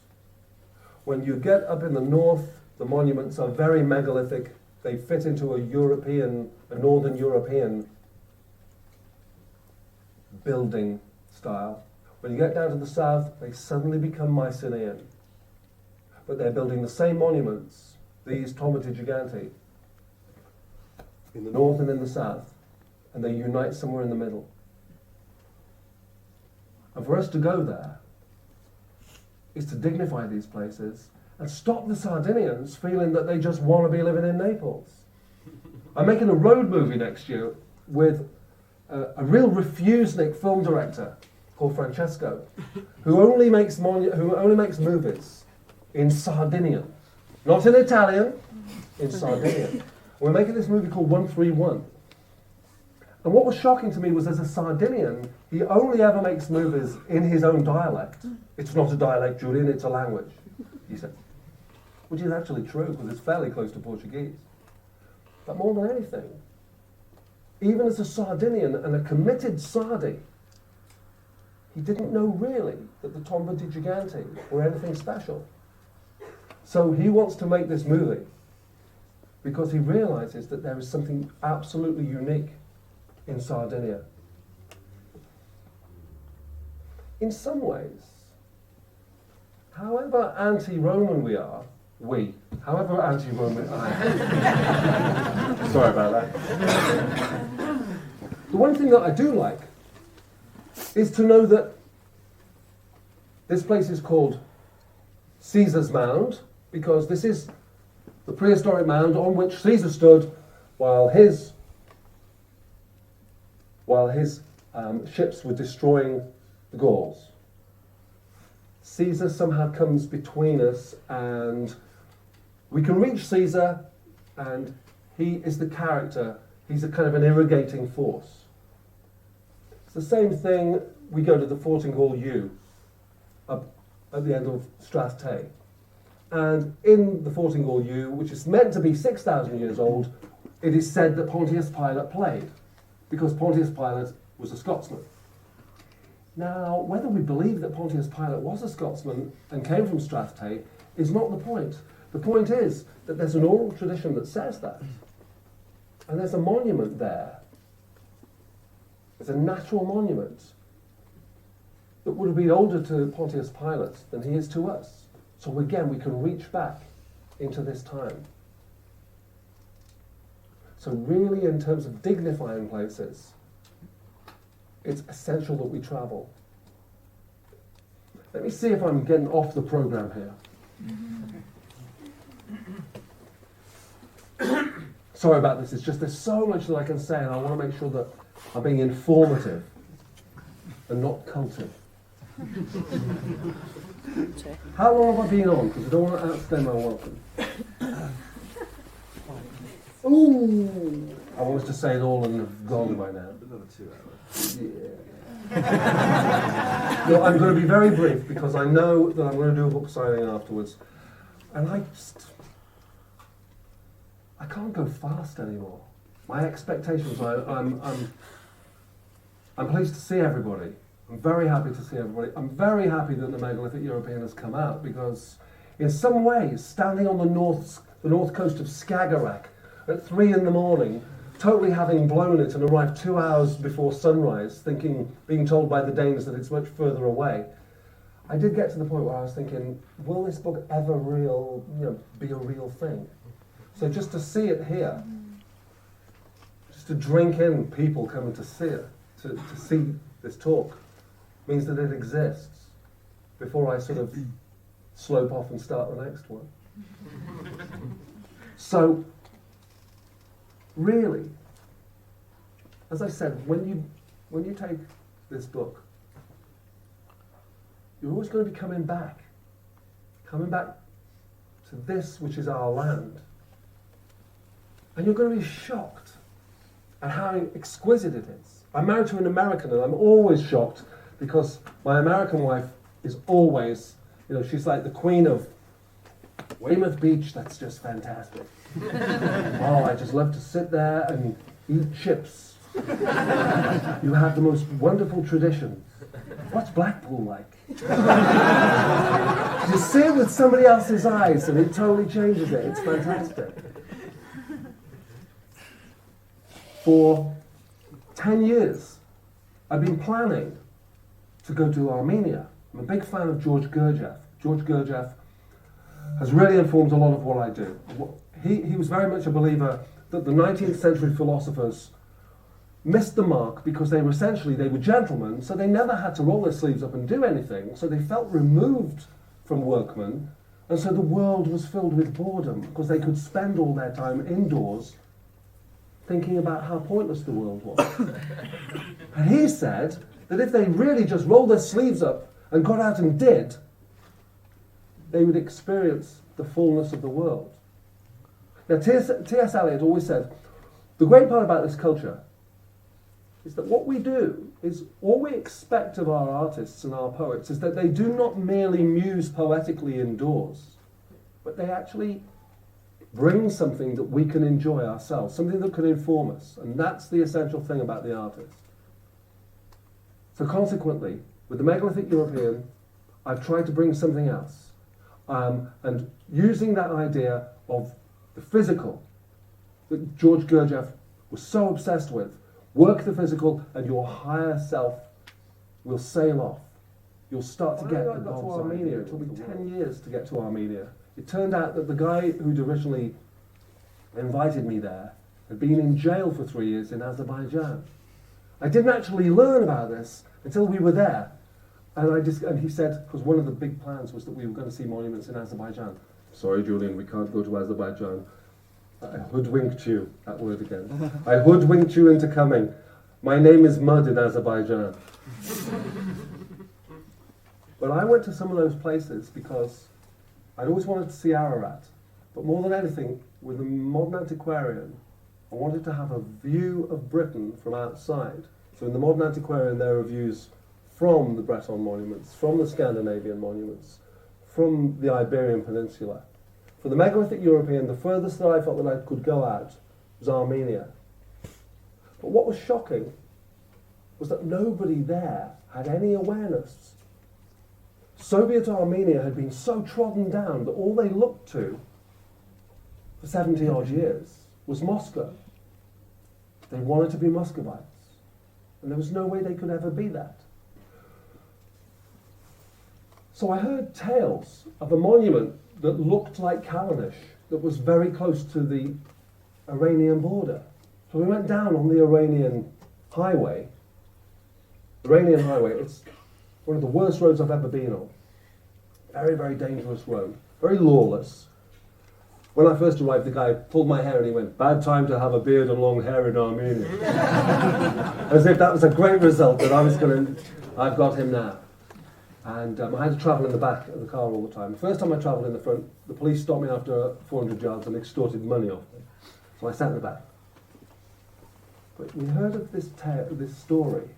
When you get up in the north, the monuments are very megalithic. They fit into a northern European building style. When you get down to the south, they suddenly become Mycenaean. But they're building the same monuments, these tombati giganti, in the north and in the south, and they unite somewhere in the middle. And for us to go there is to dignify these places and stop the Sardinians feeling that they just want to be living in Naples. I'm making a road movie next year with a real refusenick film director called Francesco, who only makes movies in Sardinian, not in Italian, in Sardinian. We're making this movie called 131. And what was shocking to me was, as a Sardinian, he only ever makes movies in his own dialect. It's not a dialect, Julian, it's a language, he said. Which is actually true, because it's fairly close to Portuguese. But more than anything, even as a Sardinian and a committed Sardi, he didn't know really that the Tomba di Giganti were anything special. So he wants to make this movie because he realizes that there is something absolutely unique in Sardinia. In some ways, however anti-Roman we are, however anti-Roman I am. Sorry about that. The one thing that I do like is to know that this place is called Caesar's Mound, because this is the prehistoric mound on which Caesar stood while his ships were destroying the Gauls. Caesar somehow comes between us, and we can reach Caesar, and he is the character. He's a kind of an irrigating force. It's the same thing. We go to the Fortingall Yew up at the end of Strath Tay. And in the Fortingall Yew, which is meant to be 6,000 years old, it is said that Pontius Pilate played, because Pontius Pilate was a Scotsman. Now, whether we believe that Pontius Pilate was a Scotsman and came from Strath Tay is not the point. The point is that there's an oral tradition that says that. And there's a monument there. It's a natural monument that would have been older to Pontius Pilate than he is to us. So again, we can reach back into this time. So really, in terms of dignifying places, it's essential that we travel. Let me see if I'm getting off the program here. Sorry about this, it's just there's so much that I can say, and I want to make sure that I'm being informative and not culty. How long have I been on? Because I don't want to outstay my welcome. Ooh! I wanted to say it all and have gone by now.
Another 2 hours.
Yeah. No, I'm going to be very brief because I know that I'm going to do a book signing afterwards. And I can't go fast anymore. My expectations, I'm pleased to see everybody. I'm very happy to see everybody. I'm very happy that the Megalithic European has come out, because in some ways, standing on the north coast of Skagerrak at 3 a.m, totally having blown it and arrived 2 hours before sunrise, being told by the Danes that it's much further away, I did get to the point where I was thinking, will this book ever be a real thing? So just to see it here, just to drink in people coming to see it, to see this talk, means that it exists before I sort of slope off and start the next one. So, really, as I said, when you take this book, you're always going to be coming back to this which is our land. And you're going to be shocked at how exquisite it is. I'm married to an American, and I'm always shocked because my American wife is always, she's like the queen of Weymouth Beach. That's just fantastic. Oh, I just love to sit there and eat chips. You have the most wonderful traditions. What's Blackpool like? She's see it with somebody else's eyes and it totally changes it. It's fantastic. For 10 years, I've been planning to go to Armenia. I'm a big fan of George Gurdjieff. George Gurdjieff has really informed a lot of what I do. He was very much a believer that the 19th century philosophers missed the mark because they were gentlemen, so they never had to roll their sleeves up and do anything, so they felt removed from workmen, and so the world was filled with boredom because they could spend all their time indoors thinking about how pointless the world was. And he said that if they really just rolled their sleeves up and got out and did, they would experience the fullness of the world. Now, T.S. Eliot always said, the great part about this culture is that what we do is, all we expect of our artists and our poets is that they do not merely muse poetically indoors, but they actually bring something that we can enjoy ourselves, something that can inform us, and that's the essential thing about the artist. So consequently, with the Megalithic European, I've tried to bring something else, and using that idea of the physical that George Gurdjieff was so obsessed with. Work the physical and your higher self will sail off. You'll start to get to Armenia. It took me 10 years to get to Armenia. It turned out that the guy who'd originally invited me there had been in jail for 3 years in Azerbaijan. I didn't actually learn about this until we were there. And he said, because one of the big plans was that we were going to see monuments in Azerbaijan. Sorry, Julian, we can't go to Azerbaijan. I hoodwinked you, that word again. I hoodwinked you into coming. My name is Mud in Azerbaijan. But I went to some of those places because I'd always wanted to see Ararat. But more than anything, with the modern antiquarian, I wanted to have a view of Britain from outside. So in the modern antiquarian, there are views from the Breton monuments, from the Scandinavian monuments, from the Iberian Peninsula. For the Megalithic European, the furthest that I felt that I could go out was Armenia. But what was shocking was that nobody there had any awareness. Soviet Armenia had been so trodden down that all they looked to for 70 odd years was Moscow. They wanted to be Muscovites, and there was no way they could ever be that. So I heard tales of a monument that looked like Kalanish, that was very close to the Iranian border. So we went down on the Iranian highway. It's one of the worst roads I've ever been on. Very, very dangerous road. Very lawless. When I first arrived, the guy pulled my hair and he went, "Bad time to have a beard and long hair in Armenia." As if that was a great result, that I've got him now. And I had to travel in the back of the car all the time. The first time I travelled in the front, the police stopped me after 400 yards and extorted money off me. So I sat in the back. But we heard of this story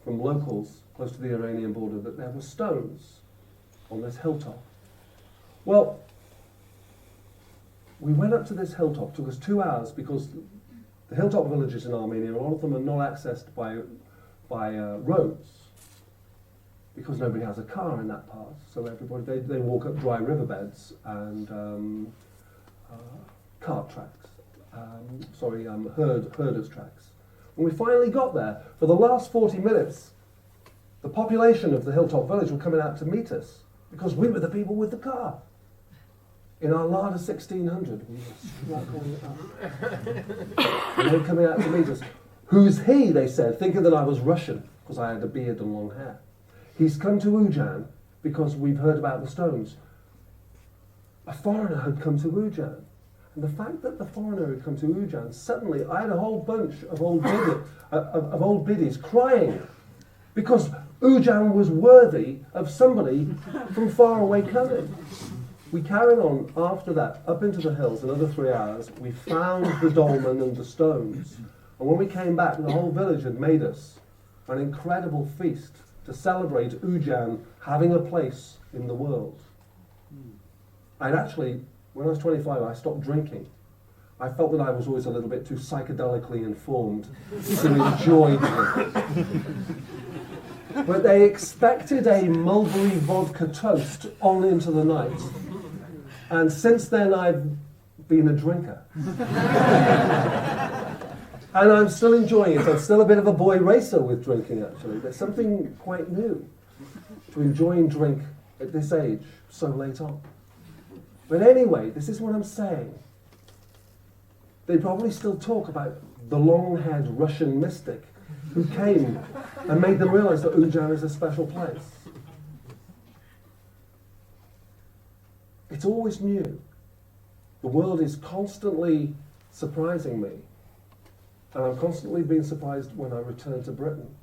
from locals close to the Iranian border that there were stones on this hilltop. Well, we went up to this hilltop. It took us 2 hours because the hilltop villages in Armenia, a lot of them are not accessed by roads, because nobody has a car in that part. So everybody, they walk up dry riverbeds and cart tracks, herders tracks. When we finally got there, for the last 40 minutes, the population of the hilltop village were coming out to meet us because we were the people with the car. In our Lada 1600, we were struggling it up. And they were coming out to meet us. "Who's he?" they said, thinking that I was Russian because I had a beard and long hair. "He's come to Ujan because we've heard about the stones." A foreigner had come to Ujan. And the fact that the foreigner had come to Ujan, suddenly I had a whole bunch of old biddies crying because Ujan was worthy of somebody from far away coming. We carried on after that, up into the hills, another 3 hours. We found the dolmen and the stones. And when we came back, the whole village had made us an incredible feast to celebrate Ujan having a place in the world. And actually, when I was 25, I stopped drinking. I felt that I was always a little bit too psychedelically informed to enjoy drink. But they expected a mulberry vodka toast on into the night. And since then I've been a drinker. And I'm still enjoying it. I'm still a bit of a boy racer with drinking, actually. There's something quite new to enjoying drink at this age, so late on. But anyway, this is what I'm saying. They probably still talk about the long-haired Russian mystic who came and made them realize that Ujjain is a special place. It's always new. The world is constantly surprising me. And I'm constantly being surprised when I return to Britain.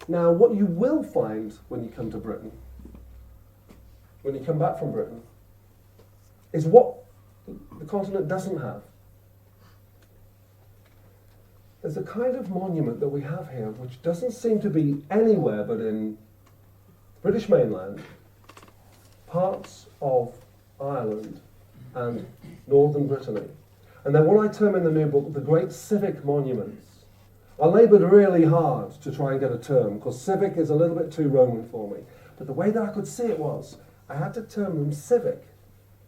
Now, what you will find when you come to Britain, when you come back from Britain, is what the continent doesn't have. There's a kind of monument that we have here which doesn't seem to be anywhere but in British mainland, parts of Ireland, and northern Brittany. And then what I term in the new book the great civic monuments. I laboured really hard to try and get a term, because civic is a little bit too Roman for me. But the way that I could see it was, I had to term them civic,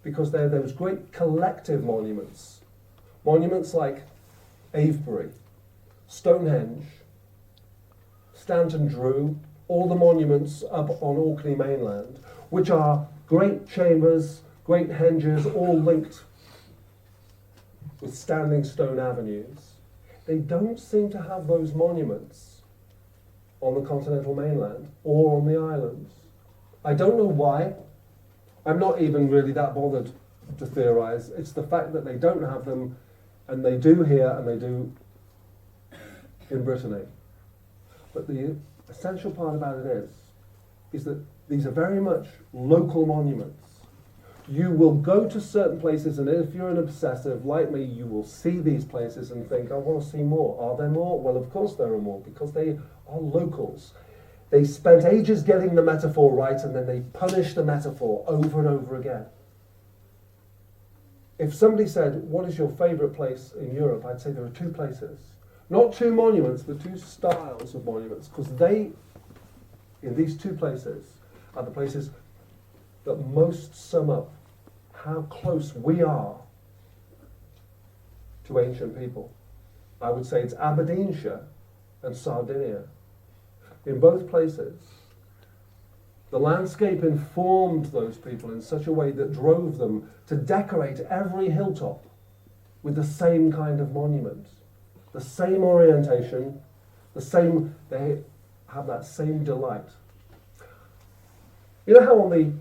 because they're those great collective monuments. Monuments like Avebury, Stonehenge, Stanton Drew, all the monuments up on Orkney mainland, which are great chambers, great henges, all linked with standing stone avenues. They don't seem to have those monuments on the continental mainland or on the islands. I don't know why. I'm not even really that bothered to theorize. It's the fact that they don't have them, and they do here and they do in Brittany. But the essential part about it is that these are very much local monuments. You will go to certain places, and if you're an obsessive like me, you will see these places and think, I want to see more. Are there more? Well, of course there are more, because they are locals. They spent ages getting the metaphor right, and then they punish the metaphor over and over again. If somebody said, what is your favourite place in Europe? I'd say there are two places. Not two monuments, but two styles of monuments, because they, in these two places, are the places that most sum up how close we are to ancient people. I would say it's Aberdeenshire and Sardinia. In both places, the landscape informed those people in such a way that drove them to decorate every hilltop with the same kind of monument, the same orientation, they have that same delight. You know how on the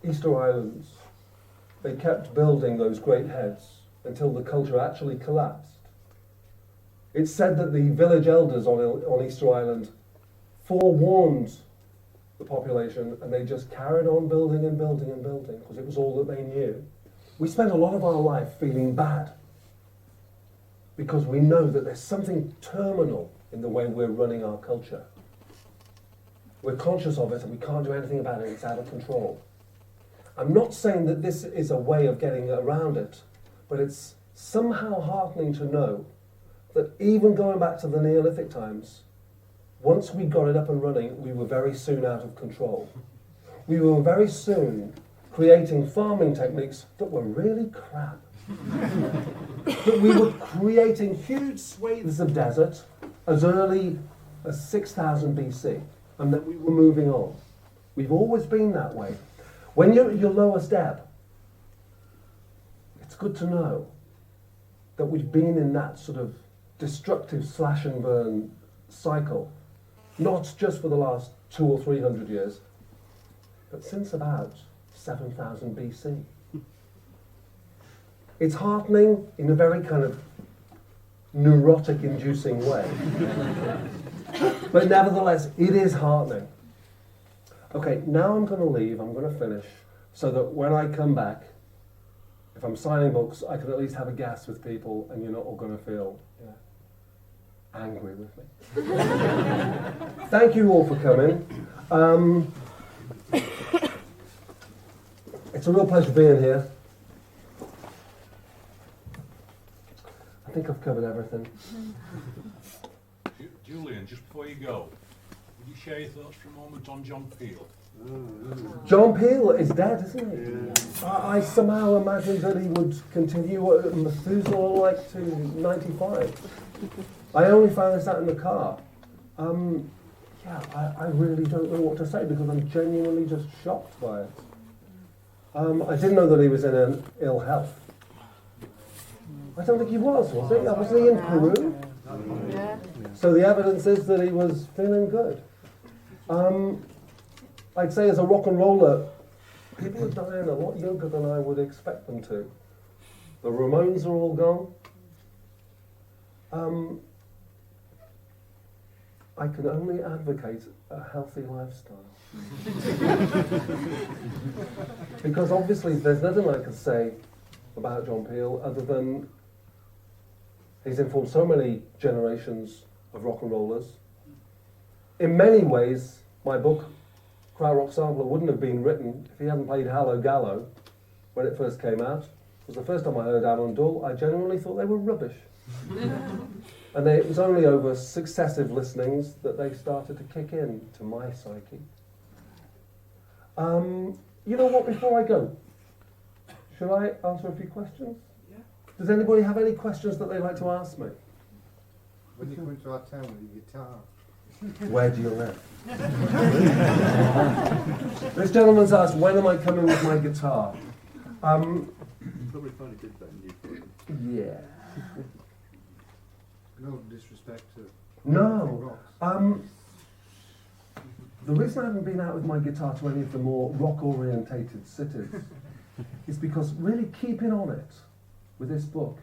Easter Islands, they kept building those great heads until the culture actually collapsed? It's said that the village elders on Easter Island forewarned the population, and they just carried on building and building and building, because it was all that they knew. We spend a lot of our life feeling bad, because we know that there's something terminal in the way we're running our culture. We're conscious of it, and we can't do anything about it. It's out of control. I'm not saying that this is a way of getting around it, but it's somehow heartening to know that even going back to the Neolithic times, once we got it up and running, we were very soon out of control. We were very soon creating farming techniques that were really crap. That we were creating huge swathes of desert as early as 6000 BC, and that we were moving on. We've always been that way. When you're at your lowest ebb, it's good to know that we've been in that sort of destructive slash and burn cycle, not just for the last 200 or 300 years, but since about 7000 BC. It's heartening in a very kind of neurotic-inducing way. But nevertheless, it is heartening. Okay, now I'm going to leave, I'm going to finish, so that when I come back, if I'm signing books, I can at least have a gas with people, and you're not all going to feel angry with me. Thank you all for coming. It's a real pleasure being here. I think I've covered everything.
Do Julian, just before you go, would you share your thoughts for a moment on John Peel?
John Peel is dead, isn't he? Yeah. I somehow imagined that he would continue Methuselah-like to 95. I only found this out in the car. I really don't know what to say because I'm genuinely just shocked by it. I didn't know that he was in ill health. I don't think he was he? Was he in Peru?
Yeah.
So the evidence is that he was feeling good. I'd say as a rock and roller, people are dying a lot younger than I would expect them to. The Ramones are all gone. I can only advocate a healthy lifestyle. Because obviously there's nothing I can say about John Peel other than he's informed so many generations of rock and rollers. In many ways, my book, Krautrock Sampler, wouldn't have been written if he hadn't played Hallo Gallo when it first came out. It was the first time I heard Alan Dull. I genuinely thought they were rubbish. And it was only over successive listenings that they started to kick in to my psyche. You know what, before I go, should I answer a few questions?
Yeah.
Does anybody have any questions that they'd like to ask me?
When you come into our town with your guitar.
Where do you live? This gentleman's asked, when am I coming with my guitar?
Probably find a good venue.
Yeah.
No disrespect to
No.
rocks.
The reason I haven't been out with my guitar to any of the more rock-orientated cities is because really keeping on it with this book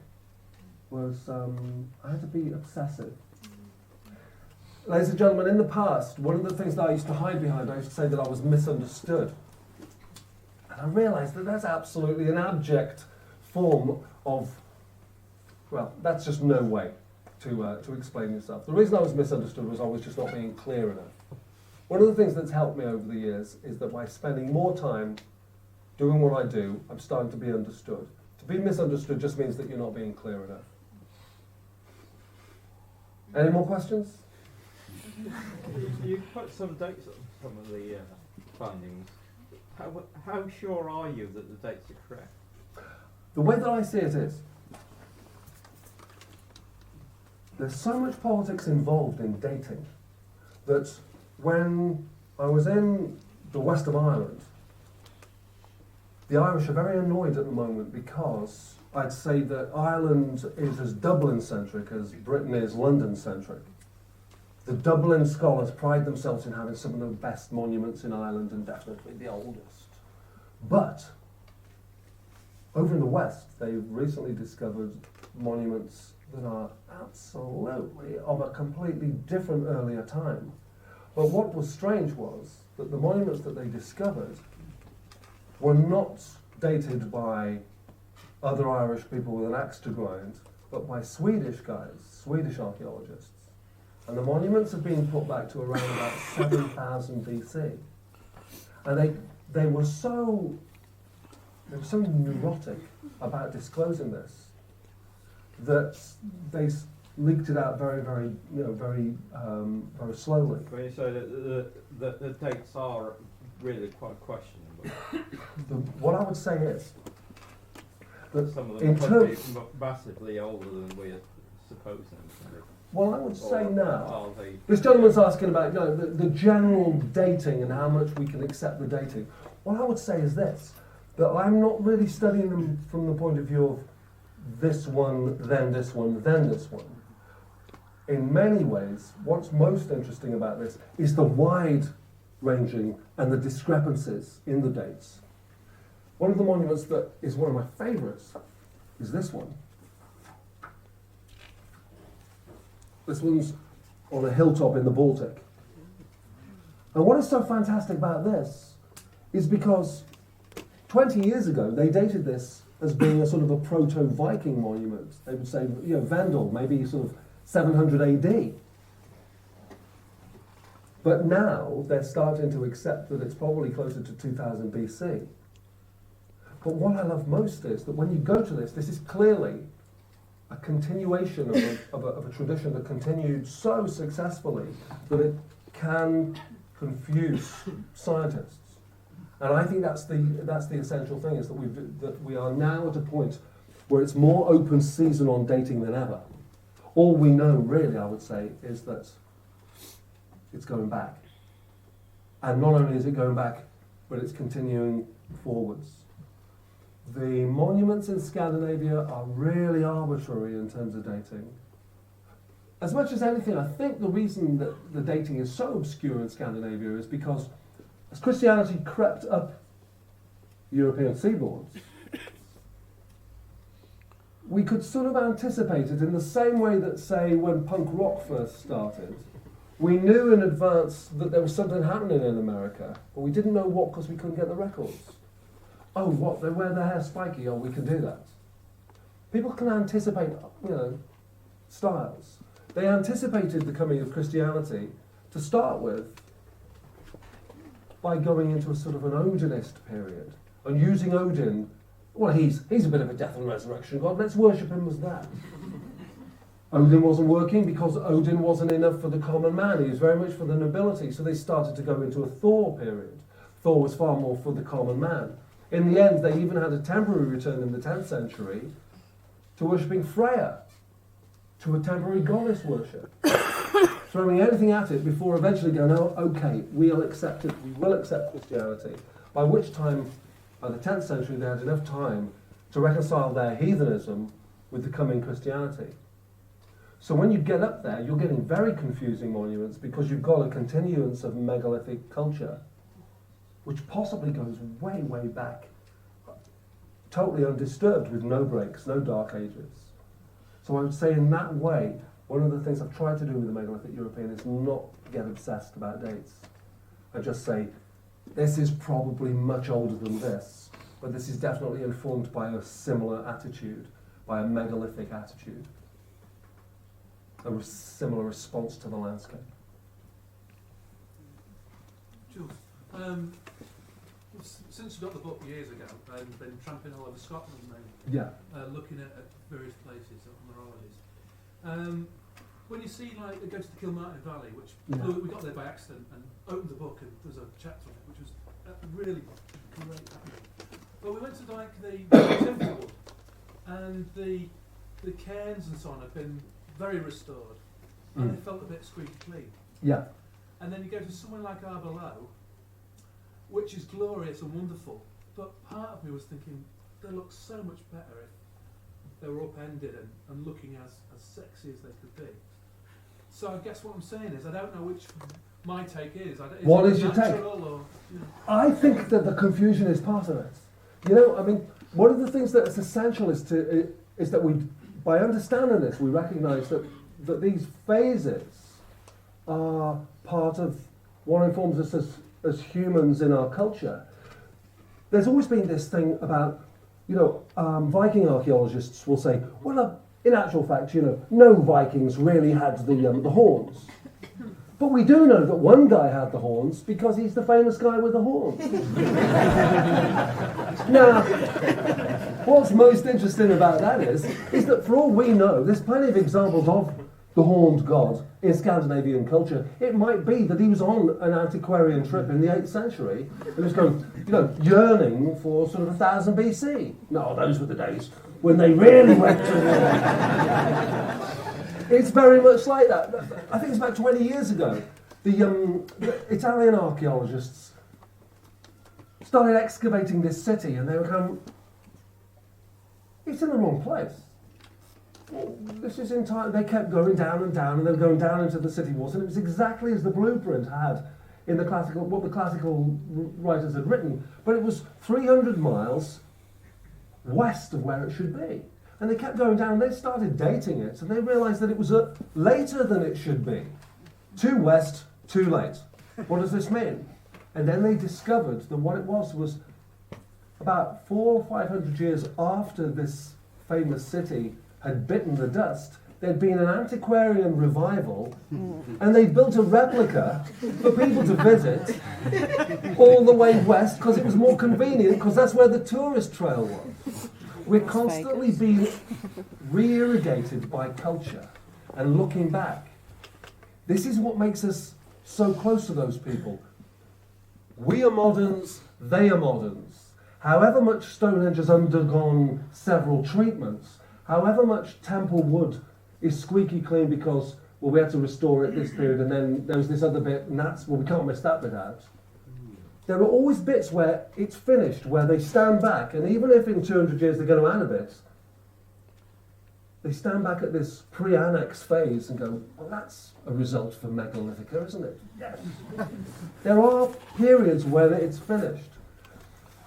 was, I had to be obsessive. Ladies and gentlemen, in the past, one of the things that I used to hide behind, I used to say that I was misunderstood. And I realised that that's absolutely an abject form of, well, that's just no way to explain yourself. The reason I was misunderstood was I was just not being clear enough. One of the things that's helped me over the years is that by spending more time doing what I do, I'm starting to be understood. To be misunderstood just means that you're not being clear enough. Any more questions?
You put some dates on some of the findings. How sure are you that the dates are correct?
The way that I see it is, there's so much politics involved in dating that when I was in the west of Ireland, the Irish are very annoyed at the moment because I'd say that Ireland is as Dublin-centric as Britain is London-centric. The Dublin scholars pride themselves in having some of the best monuments in Ireland and definitely the oldest. But over in the West, they've recently discovered monuments that are absolutely of a completely different earlier time. But what was strange was that the monuments that they discovered were not dated by other Irish people with an axe to grind, but by Swedish guys, Swedish archaeologists. And the monuments have been put back to around about 7,000 BC. And they were so neurotic about disclosing this that they leaked it out very slowly.
When you say that the dates are really quite questionable.
What I would say is that
Some of
in
them could be
terms,
massively older than we're supposing.
well, I would say now,
Are they?
this gentleman's asking about the general dating and how much we can accept the dating. What I would say is this, that I'm not really studying them from the point of view of this one, then this one, then this one. In many ways, what's most interesting about this is the wide ranging and the discrepancies in the dates. One of the monuments that is one of my favourites is this one. This one's on a hilltop in the Baltic. And what is so fantastic about this is because 20 years ago they dated this as being a sort of a proto-Viking monument. They would say, Vendel, maybe sort of 700 AD. But now they're starting to accept that it's probably closer to 2000 BC. But what I love most is that when you go to this is clearly a continuation of a tradition that continued so successfully that it can confuse scientists. And I think that's the essential thing, is that we are now at a point where it's more open season on dating than ever. All we know, really, I would say, is that it's going back. And not only is it going back, but it's continuing forwards. The monuments in Scandinavia are really arbitrary in terms of dating. As much as anything, I think the reason that the dating is so obscure in Scandinavia is because as Christianity crept up European seaboards, we could sort of anticipate it in the same way that, say, when punk rock first started, we knew in advance that there was something happening in America, but we didn't know what because we couldn't get the records. Oh, what, they wear their hair spiky, oh, we can do that. People can anticipate, styles. They anticipated the coming of Christianity to start with by going into a sort of an Odinist period and using Odin. Well, he's a bit of a death and resurrection god, let's worship him as that. Odin wasn't working because Odin wasn't enough for the common man, he was very much for the nobility, so they started to go into a Thor period. Thor was far more for the common man. In the end, they even had a temporary return in the 10th century to worshipping Freya, to a temporary goddess worship, throwing anything at it before eventually going, oh, okay, we'll accept it, we will accept Christianity, by which time, by the 10th century, they had enough time to reconcile their heathenism with the coming Christianity. So when you get up there, you're getting very confusing monuments because you've got a continuance of megalithic culture, which possibly goes way, way back, totally undisturbed with no breaks, no dark ages. So I would say in that way, one of the things I've tried to do with the Megalithic European is not get obsessed about dates. I just say, this is probably much older than this, but this is definitely informed by a similar attitude, by a megalithic attitude, a similar response to the landscape.
Jules, since you got the book years ago and been tramping all over Scotland, maybe,
Yeah.
looking at various places on the holidays, when you see, like, it goes to the Kilmartin Valley, which we got there by accident and opened the book and there was a chapter on it, which was really great happening. But we went to, like, the temple, and the cairns and so on have been very restored, and they felt a bit squeaky clean.
Yeah.
And then you go to somewhere like Arbelot, which is glorious and wonderful, but part of me was thinking they look so much better if they were upended and looking as sexy as they could be. So I guess what I'm saying is I don't know which my take is.
What is your take?
Or,
I think that the confusion is part of it. You know, I mean, one of the things that is essential is that we, by understanding this, we recognise that these phases are part of what informs us as humans in our culture. There's always been this thing about, Viking archaeologists will say, well, in actual fact, no Vikings really had the horns. But we do know that one guy had the horns because he's the famous guy with the horns. Now, what's most interesting about that is that for all we know, there's plenty of examples of the horned god in Scandinavian culture. It might be that he was on an antiquarian trip in the 8th century and was going, yearning for sort of 1000 BC. No, those were the days when they really went to war. It's very much like that. I think it's about 20 years ago. The Italian archaeologists started excavating this city, and they were going, it's in the wrong place. Well, this is entirely. They kept going down and down, and they were going down into the city walls, and it was exactly as the blueprint had in what the classical writers had written, but it was 300 miles west of where it should be. And they kept going down, they started dating it, and they realised that it was later than it should be. Too west, too late. What does this mean? And then they discovered that what it was about 400 or 500 years after this famous city had bitten the dust, there'd been an antiquarian revival, and they built a replica for people to visit all the way west because it was more convenient, because that's where the tourist trail was. We're constantly being re-irrigated by culture and looking back. This is what makes us so close to those people. We are moderns, they are moderns. However much Stonehenge has undergone several treatments, however much temple wood is squeaky clean because, well, we had to restore it this period, and then there was this other bit, and that's, well, we can't miss that bit out. There are always bits where it's finished, where they stand back, and even if in 200 years they're going to add a bit, they stand back at this pre-annex phase and go, well, that's a result for Megalithica, isn't it? Yes. There are periods where it's finished.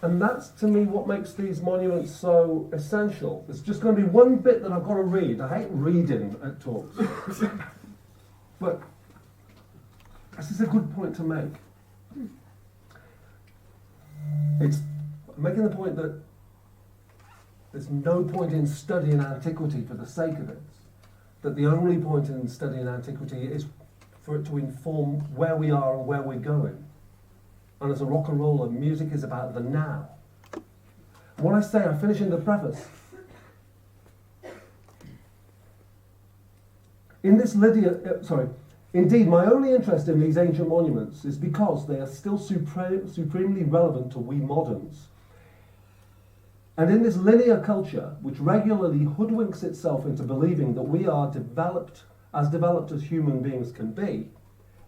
And that's, to me, what makes these monuments so essential. There's just going to be one bit that I've got to read. I hate reading at talks. But this is a good point to make. It's making the point that there's no point in studying antiquity for the sake of it. That the only point in studying antiquity is for it to inform where we are and where we're going. And as a rock and roller, music is about the now. And when I say, I finish in the preface. Indeed, my only interest in these ancient monuments is because they are still supremely relevant to we moderns. And in this linear culture, which regularly hoodwinks itself into believing that we are developed as human beings can be,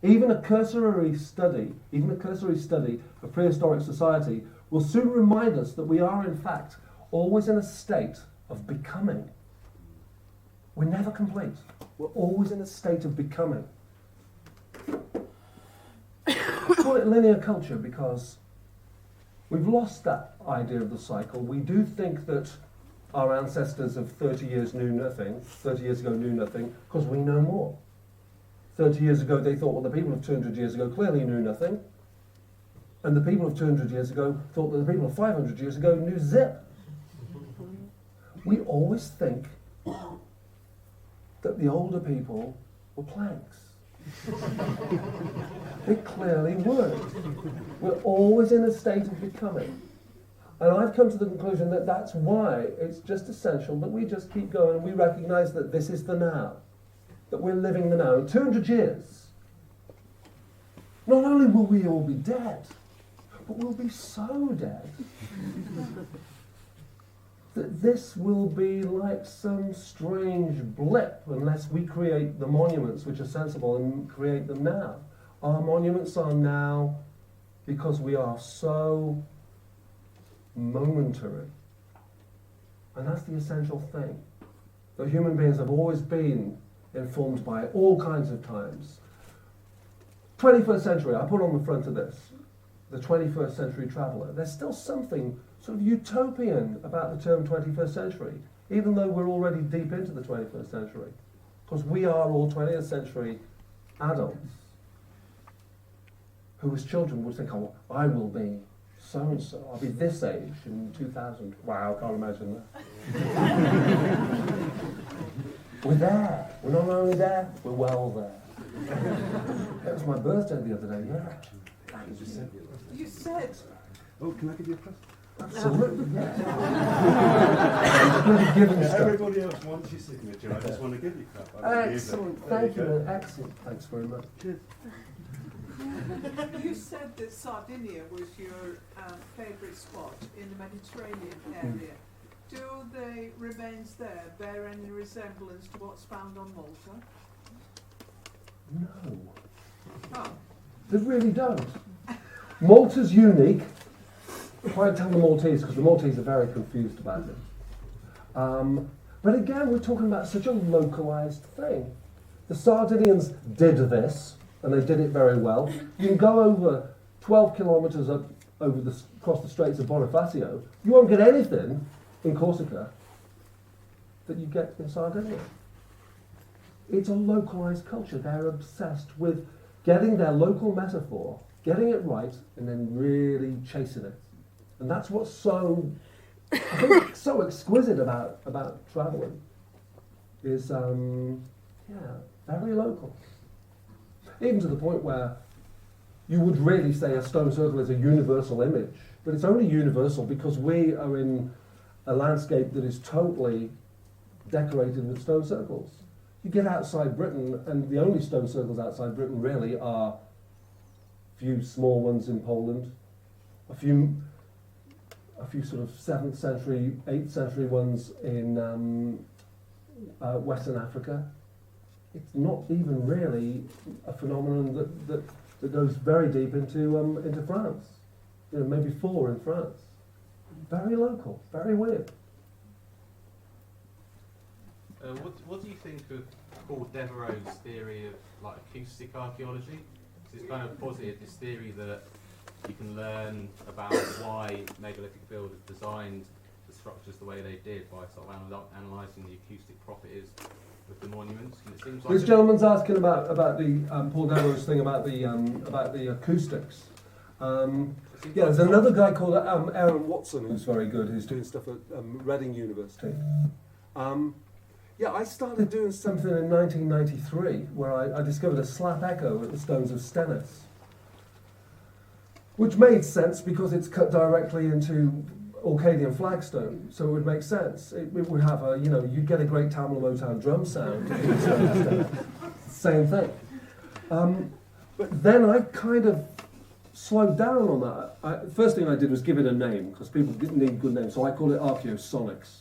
even a cursory study of prehistoric society will soon remind us that we are, in fact, always in a state of becoming. We're never complete. We're always in a state of becoming. I call it linear culture because we've lost that idea of the cycle. We do think that our ancestors of 30 years knew nothing, 30 years ago knew nothing, because we know more. 30 years ago they thought, well, the people of 200 years ago clearly knew nothing. And the people of 200 years ago thought that the people of 500 years ago knew zip. We always think that the older people were planks. They clearly weren't. We're always in a state of becoming. And I've come to the conclusion that that's why it's just essential that we just keep going and we recognise that this is the now. That we're living the now. In 200 years, not only will we all be dead, but we'll be so dead that this will be like some strange blip unless we create the monuments which are sensible and create them now. Our monuments are now because we are so momentary. And that's the essential thing. That human beings have always been informed by all kinds of times. 21st century, I put on the front of this, the 21st century traveller. There's still something sort of utopian about the term 21st century, even though we're already deep into the 21st century, because we are all 20th century adults who as children would think, oh, I will be so-and-so, I'll be this age in 2000. Wow, I can't imagine that. We're there. We're not only there, we're well there. It was my birthday the other day, yeah.
You said.
Oh, can I give you a present?
Absolutely, yeah.
Everybody else wants your signature. I just want to give you crap.
Excellent, thank you. Excellent, thanks very much.
Cheers.
You said that Sardinia was your favourite spot in the Mediterranean area. Do the remains there bear any resemblance to what's found on Malta?
No.
Oh.
They really don't. Malta's unique. Try and tell the Maltese, because the Maltese are very confused about it. But again, we're talking about such a localised thing. The Sardinians did this, and they did it very well. You can go over 12 kilometres across the Straits of Bonifacio. You won't get anything in Corsica that you get in Sardinia. It's a localised culture. They're obsessed with getting their local metaphor, getting it right, and then really chasing it. And that's what's so, I think, so exquisite about travelling, is, very local. Even to the point where you would really say a stone circle is a universal image, but it's only universal because we are in a landscape that is totally decorated with stone circles. You get outside Britain, and the only stone circles outside Britain really are a few small ones in Poland, a few sort of 7th century, 8th century ones in Western Africa. It's not even really a phenomenon that goes very deep into France. You know, maybe 4 in France. Very local, very weird.
What do you think of Paul Devereux's theory of like acoustic archaeology? It's kind of posited this theory that you can learn about why megalithic builders designed the structures the way they did by sort of analysing the acoustic properties of the monuments. And it seems like
This gentleman's asking about the Paul Devereux's thing about the acoustics. Yeah, there's another guy called Aaron Watson who's very good, who's doing stuff at Reading University. Yeah, I started doing something in 1993 where I discovered a slap echo at the stones of Stennis, which made sense because it's cut directly into Orcadian flagstone, so it would make sense. It would have a, you know, you'd get a great Tamil Motown drum sound. Same thing. But then I kind of slowed down on that. First thing I did was give it a name, because people didn't need good names, so I called it Archaeosonics.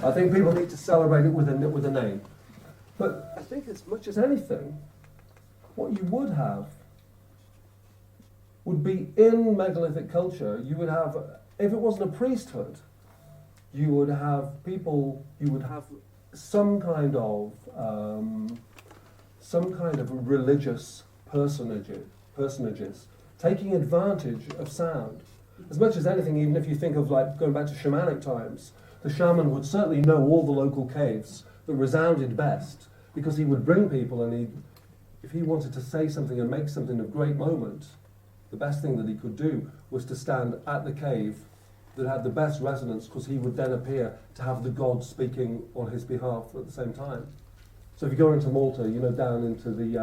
I think people need to celebrate it with a name. But I think as much as anything, what you would have would be in megalithic culture, you would have, if it wasn't a priesthood, you would have people, you would have some kind of religious personages taking advantage of sound. As much as anything, even if you think of like going back to shamanic times, the shaman would certainly know all the local caves that resounded best, because he would bring people, and if he wanted to say something and make something of great moment, the best thing that he could do was to stand at the cave that had the best resonance, because he would then appear to have the god speaking on his behalf at the same time. So if you go into Malta, you know, down into the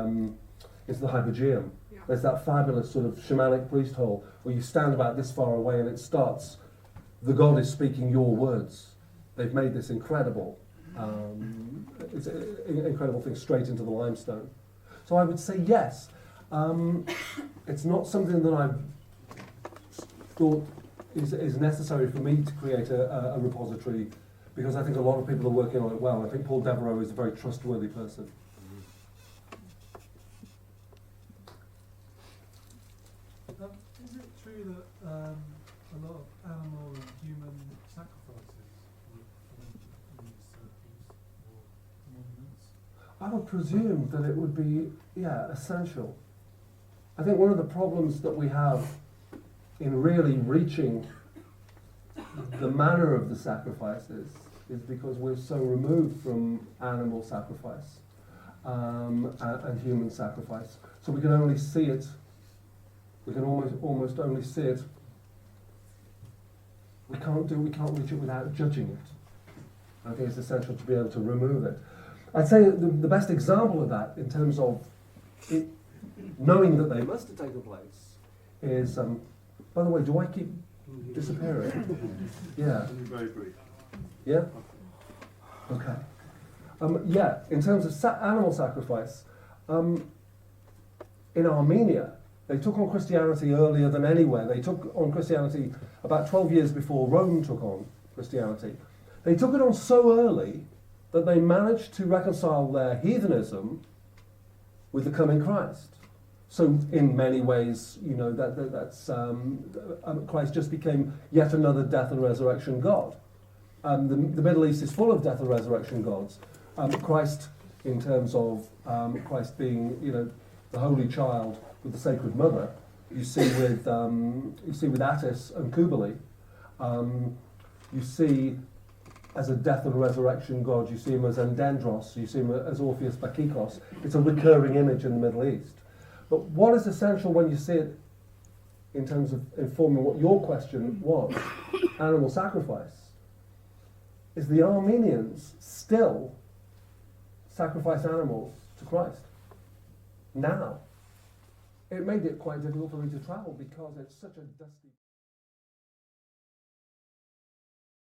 Hypogeum, there's that fabulous sort of shamanic priest hole where you stand about this far away and it starts, the god is speaking your words. They've made this incredible, it's an incredible thing straight into the limestone. So I would say yes. It's not something that I've thought is necessary for me to create a repository, because I think a lot of people are working on it well. I think Paul Devereux is a very trustworthy person.
Is it true that a lot of animal and human sacrifices were performed in these circles or monuments?
I would presume that it would be, essential. I think one of the problems that we have in really reaching the manner of the sacrifices is because we're so removed from animal sacrifice and human sacrifice. So we can only see it, we can almost only see it. We can't reach it without judging it. I think it's essential to be able to remove it. I'd say the best example of that, in terms of it, knowing that they must have taken place, is, by the way, do I keep disappearing? Yeah.
Very brief.
Yeah? Okay. In terms of animal sacrifice, in Armenia, they took on Christianity earlier than anywhere. They took on Christianity about 12 years before Rome took on Christianity. They took it on so early that they managed to reconcile their heathenism with the coming Christ. So in many ways, you know, that's Christ just became yet another death and resurrection God. The Middle East is full of death and resurrection gods. Christ, in terms of Christ being, you know, the Holy Child with the Sacred Mother, you see with Attis and Kubali. You see as a death and resurrection God. You see him as Endendros. You see him as Orpheus Bakikos. It's a recurring image in the Middle East. But what is essential when you see it in terms of informing what your question was, animal sacrifice, is the Armenians still sacrifice animals to Christ. Now. It made it quite difficult for me to travel because it's such a dusty...